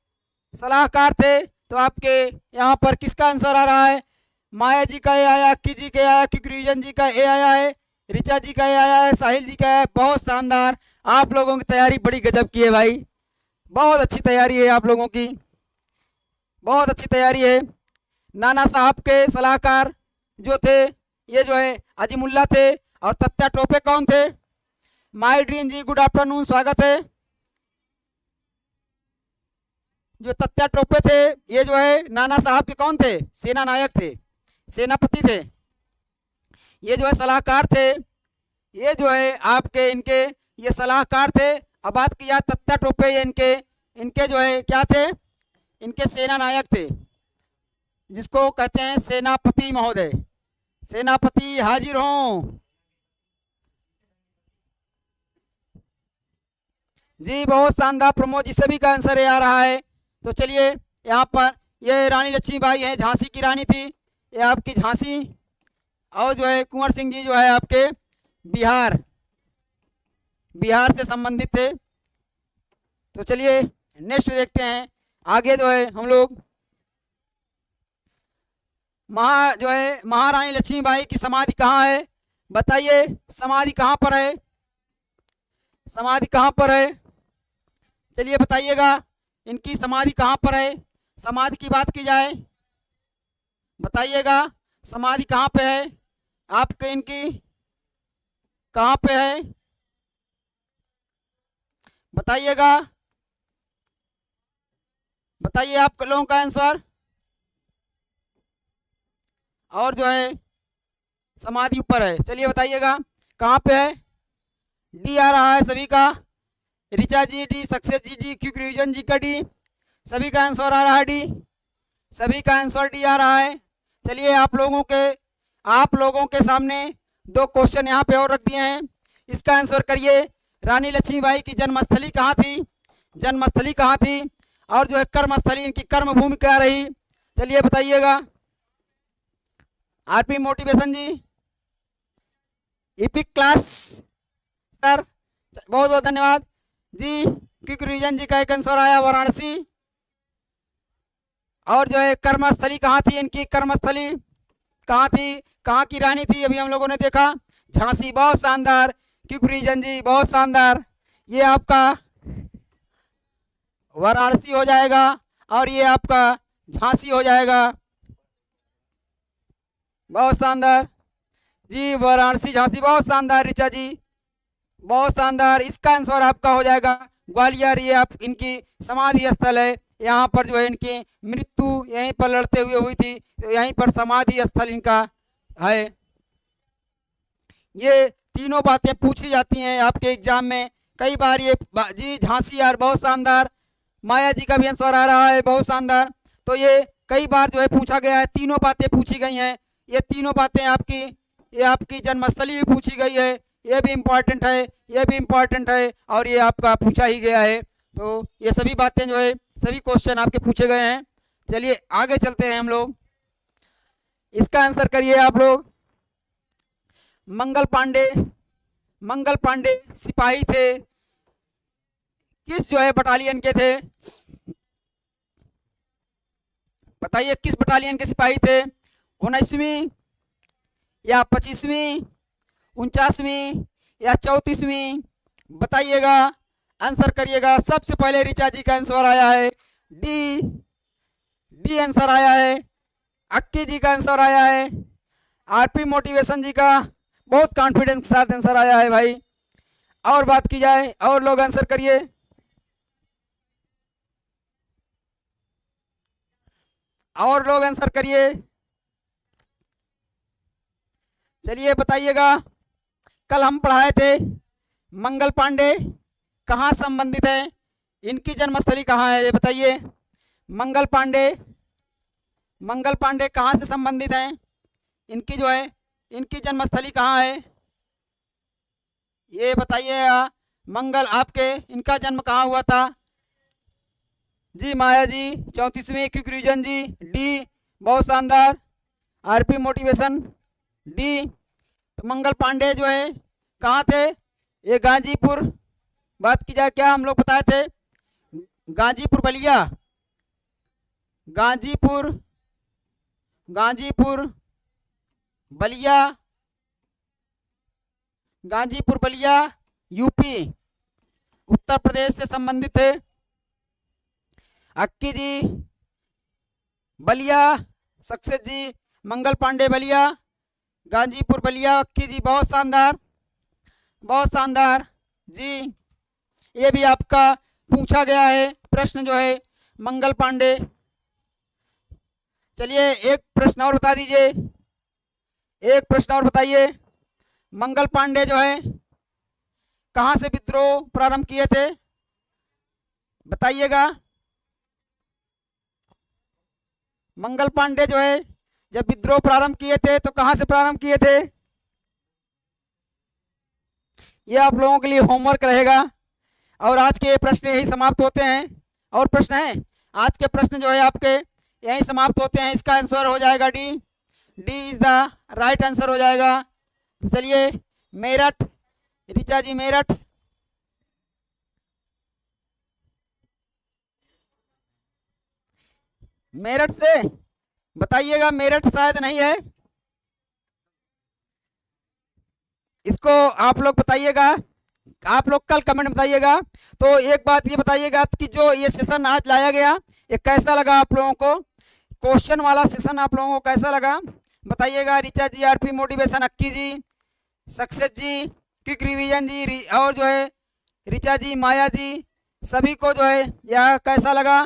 सलाहकार थे। तो आपके यहाँ पर किसका आंसर आ रहा है, माया जी का ए आया, अक्की जी का आया, किक्रीजन जी का ए आया है, ऋचा जी का ए आया है, साहिल जी का है। बहुत शानदार। आप लोगों की तैयारी बड़ी गजब की है भाई, बहुत अच्छी तैयारी है आप लोगों की, बहुत अच्छी तैयारी है। नाना साहब के सलाहकार जो थे ये जो है आजिमुल्ला थे, और तत्या टोपे कौन थे। My dream ji good afternoon, स्वागत है। जो तत्या टोपे थे ये जो है नाना साहब के कौन थे, सेना नायक थे, सेनापति थे, ये जो है सलाहकार थे, ये जो है आपके इनके ये सलाहकार थे। अब बात किया तत्या टोपे, ये इनके जो है क्या थे, इनके सेना नायक थे, जिसको कहते हैं सेनापति महोदय। सेनापति हाजिर हों जी। बहुत शानदार प्रमोद जी, सभी का आंसर ये आ रहा है। तो चलिए यहाँ पर ये रानी लक्ष्मीबाई है, झांसी की रानी थी, ये आपकी झांसी। और जो है कुंवर सिंह जी जो है आपके बिहार, बिहार से संबंधित थे। तो चलिए नेक्स्ट देखते हैं। आगे जो है हम लोग जो है महारानी लक्ष्मीबाई की समाधि कहाँ है, बताइए समाधि कहाँ पर है, समाधि कहाँ पर है, चलिए बताइएगा इनकी समाधि कहाँ पर है। समाधि की बात की जाए बताइएगा समाधि कहाँ पे है आपके, इनकी कहाँ पे है बताइएगा, बताइए आप लोगों का आंसर। और जो है समाधि ऊपर है, चलिए बताइएगा कहाँ पे है। डी आ रहा है सभी का, Richa ji D, success ji D, quick revision ji का डी, सभी का आंसर आ रहा है डी, सभी का आंसर डी आ रहा है। चलिए आप लोगों के सामने दो क्वेश्चन यहाँ पे और रख दिए हैं, इसका आंसर करिए। रानी लक्ष्मीबाई की जन्मस्थली कहाँ थी, जन्मस्थली कहाँ थी, और जो है कर्मस्थली, इनकी कर्म भूमि क्या रही, चलिए बताइएगा। आरपी मोटिवेशन जी, इपिक क्लास सर, बहुत बहुत धन्यवाद जी। क्विक रिवीजन जी का एक आंसर आया वाराणसी। और जो है कर्मस्थली कहाँ थी, इनकी कर्मस्थली कहाँ थी, कहाँ की रानी थी, अभी हम लोगों ने देखा झांसी, बहुत शानदार क्विक रिवीजन जी, बहुत शानदार। ये आपका वाराणसी हो जाएगा और ये आपका झांसी हो जाएगा, बहुत शानदार जी, वाराणसी झांसी, बहुत शानदार रिचा जी, बहुत शानदार। इसका आंसर आपका हो जाएगा ग्वालियर, ये आप इनकी समाधि स्थल है, यहाँ पर जो है इनकी मृत्यु यहीं पर लड़ते हुए हुई थी, तो यहीं पर समाधि स्थल इनका है। ये तीनों बातें पूछी जाती हैं आपके एग्जाम में कई बार। ये जी झांसी यार, बहुत शानदार। माया जी का भी आंसर आ रहा है, बहुत शानदार। तो ये कई बार जो है पूछा गया है, तीनों बातें पूछी गई हैं, ये तीनों बातें आपकी, ये आपकी जन्मस्थली भी पूछी गई है, ये भी इम्पोर्टेंट है, ये भी इम्पोर्टेंट है, और ये आपका पूछा ही गया है। तो ये सभी बातें जो है, सभी क्वेश्चन आपके पूछे गए हैं। चलिए आगे चलते हैं हम लोग, इसका आंसर करिए आप लोग। मंगल पांडे, मंगल पांडे सिपाही थे, किस जो है बटालियन के थे, बताइए किस बटालियन के सिपाही थे, 19वीं या 25वीं, 49वीं या 34वीं, बताइएगा, आंसर करिएगा। सबसे पहले रिचा जी का आंसर आया है डी, डी आंसर आया है। अक्की जी का आंसर आया है, आरपी मोटिवेशन जी का बहुत कॉन्फिडेंस के साथ आंसर आया है भाई। और बात की जाए, और लोग आंसर करिए, और लोग आंसर करिए, चलिए बताइएगा। कल हम पढ़ाए थे मंगल पांडे कहाँ संबंधित है, इनकी जन्मस्थली कहाँ है, ये बताइए। मंगल पांडे, मंगल पांडे कहाँ से संबंधित हैं, इनकी जो है इनकी जन्मस्थली कहाँ है, ये बताइए। मंगल आपके, इनका जन्म कहाँ हुआ था जी, माया जी 34वीं, क्विक रिवीजन जी डी, बहुत शानदार। RP motivation D. तो मंगल पांडे जो है कहाँ थे, ये गाजीपुर, बात की जाए क्या हम लोग बताए थे, गाजीपुर बलिया, गाजीपुर, गाजीपुर बलिया, गाजीपुर बलिया यूपी, उत्तर प्रदेश से संबंधित थे। अक्की जी बलिया, सक्सेस जी मंगल पांडे बलिया, गाजीपुर बलिया, अक्की जी बहुत शानदार, बहुत शानदार जी। ये भी आपका पूछा गया है प्रश्न जो है मंगल पांडे। चलिए एक प्रश्न और बता दीजिए, एक प्रश्न और बताइए। मंगल पांडे जो है कहाँ से विद्रोह प्रारंभ किए थे, बताइएगा। मंगल पांडे जो है जब विद्रोह प्रारंभ किए थे तो कहाँ से प्रारंभ किए थे, ये आप लोगों के लिए होमवर्क रहेगा। और आज के प्रश्न यही समाप्त होते हैं। और प्रश्न है, आज के प्रश्न जो है आपके यही समाप्त होते हैं। इसका आंसर हो जाएगा D, D is the right answer हो जाएगा। तो चलिए मेरठ, रिचा जी मेरठ, मेरठ से बताइएगा, मेरठ शायद नहीं है, इसको आप लोग बताइएगा, आप लोग कल कमेंट बताइएगा। तो एक बात ये बताइएगा कि जो ये सेशन आज लाया गया ये कैसा लगा आप लोगों को, क्वेश्चन वाला सेशन आप लोगों को कैसा लगा बताइएगा। रिचा जी, आरपी मोटिवेशन, अक्की जी, सक्सेस जी, क्विक रिवीजन जी, और जो है रिचा जी, माया जी, सभी को जो है यह कैसा लगा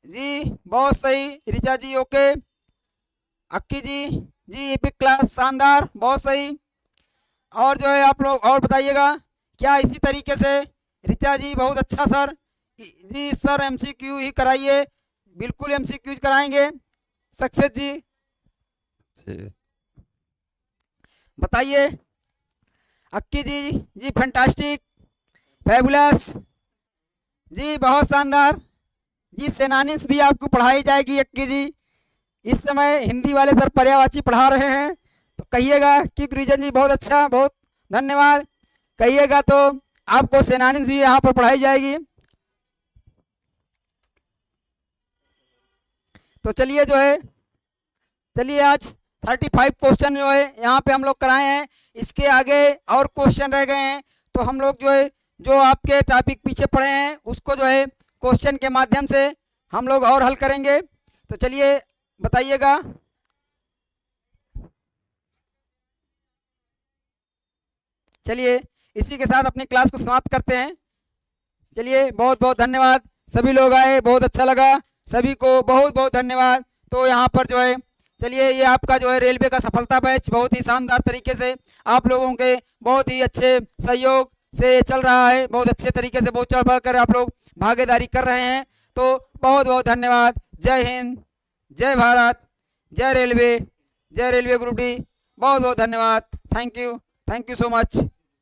जी? बहुत सही, रिचा जी ओके, अक्की जी एपिक क्लास शानदार, बहुत सही। और जो है आप लोग और बताइएगा क्या इसी तरीके से, रिचा जी बहुत अच्छा सर जी, सर एमसीक्यू ही कराइए, बिल्कुल एमसीक्यूज कराएंगे। सक्सेस जी बताइए, अक्की जी फैंटास्टिक, फैबुलस जी, बहुत शानदार जी, सेनानिस भी आपको पढ़ाई जाएगी अक्की जी। इस समय हिंदी वाले सर पर्यायवाची पढ़ा रहे हैं, तो कहिएगा कि रीजन जी बहुत अच्छा, बहुत धन्यवाद कहिएगा, तो आपको सेनानिस भी यहाँ पर पढ़ाई जाएगी। तो चलिए जो है, चलिए आज 35 क्वेश्चन जो है यहाँ पे हम लोग कराए हैं, इसके आगे और क्वेश्चन रह गए हैं, तो हम लोग जो है जो आपके टॉपिक पीछे पढ़े हैं उसको जो है क्वेश्चन के माध्यम से हम लोग और हल करेंगे। तो चलिए बताइएगा। चलिए इसी के साथ अपनी क्लास को समाप्त करते हैं। चलिए बहुत बहुत धन्यवाद, सभी लोग आए, बहुत अच्छा लगा, सभी को बहुत बहुत धन्यवाद। तो यहाँ पर जो है चलिए ये आपका जो है रेलवे का सफलता बैच बहुत ही शानदार तरीके से आप लोगों के बहुत ही अच्छे सहयोग से चल रहा है, बहुत अच्छे तरीके से बहुत चढ़ बढ़ कर आप लोग भागीदारी कर रहे हैं। तो बहुत बहुत धन्यवाद। जय हिंद, जय भारत, जय रेलवे ग्रुप डी, बहुत बहुत धन्यवाद। Thank you so much.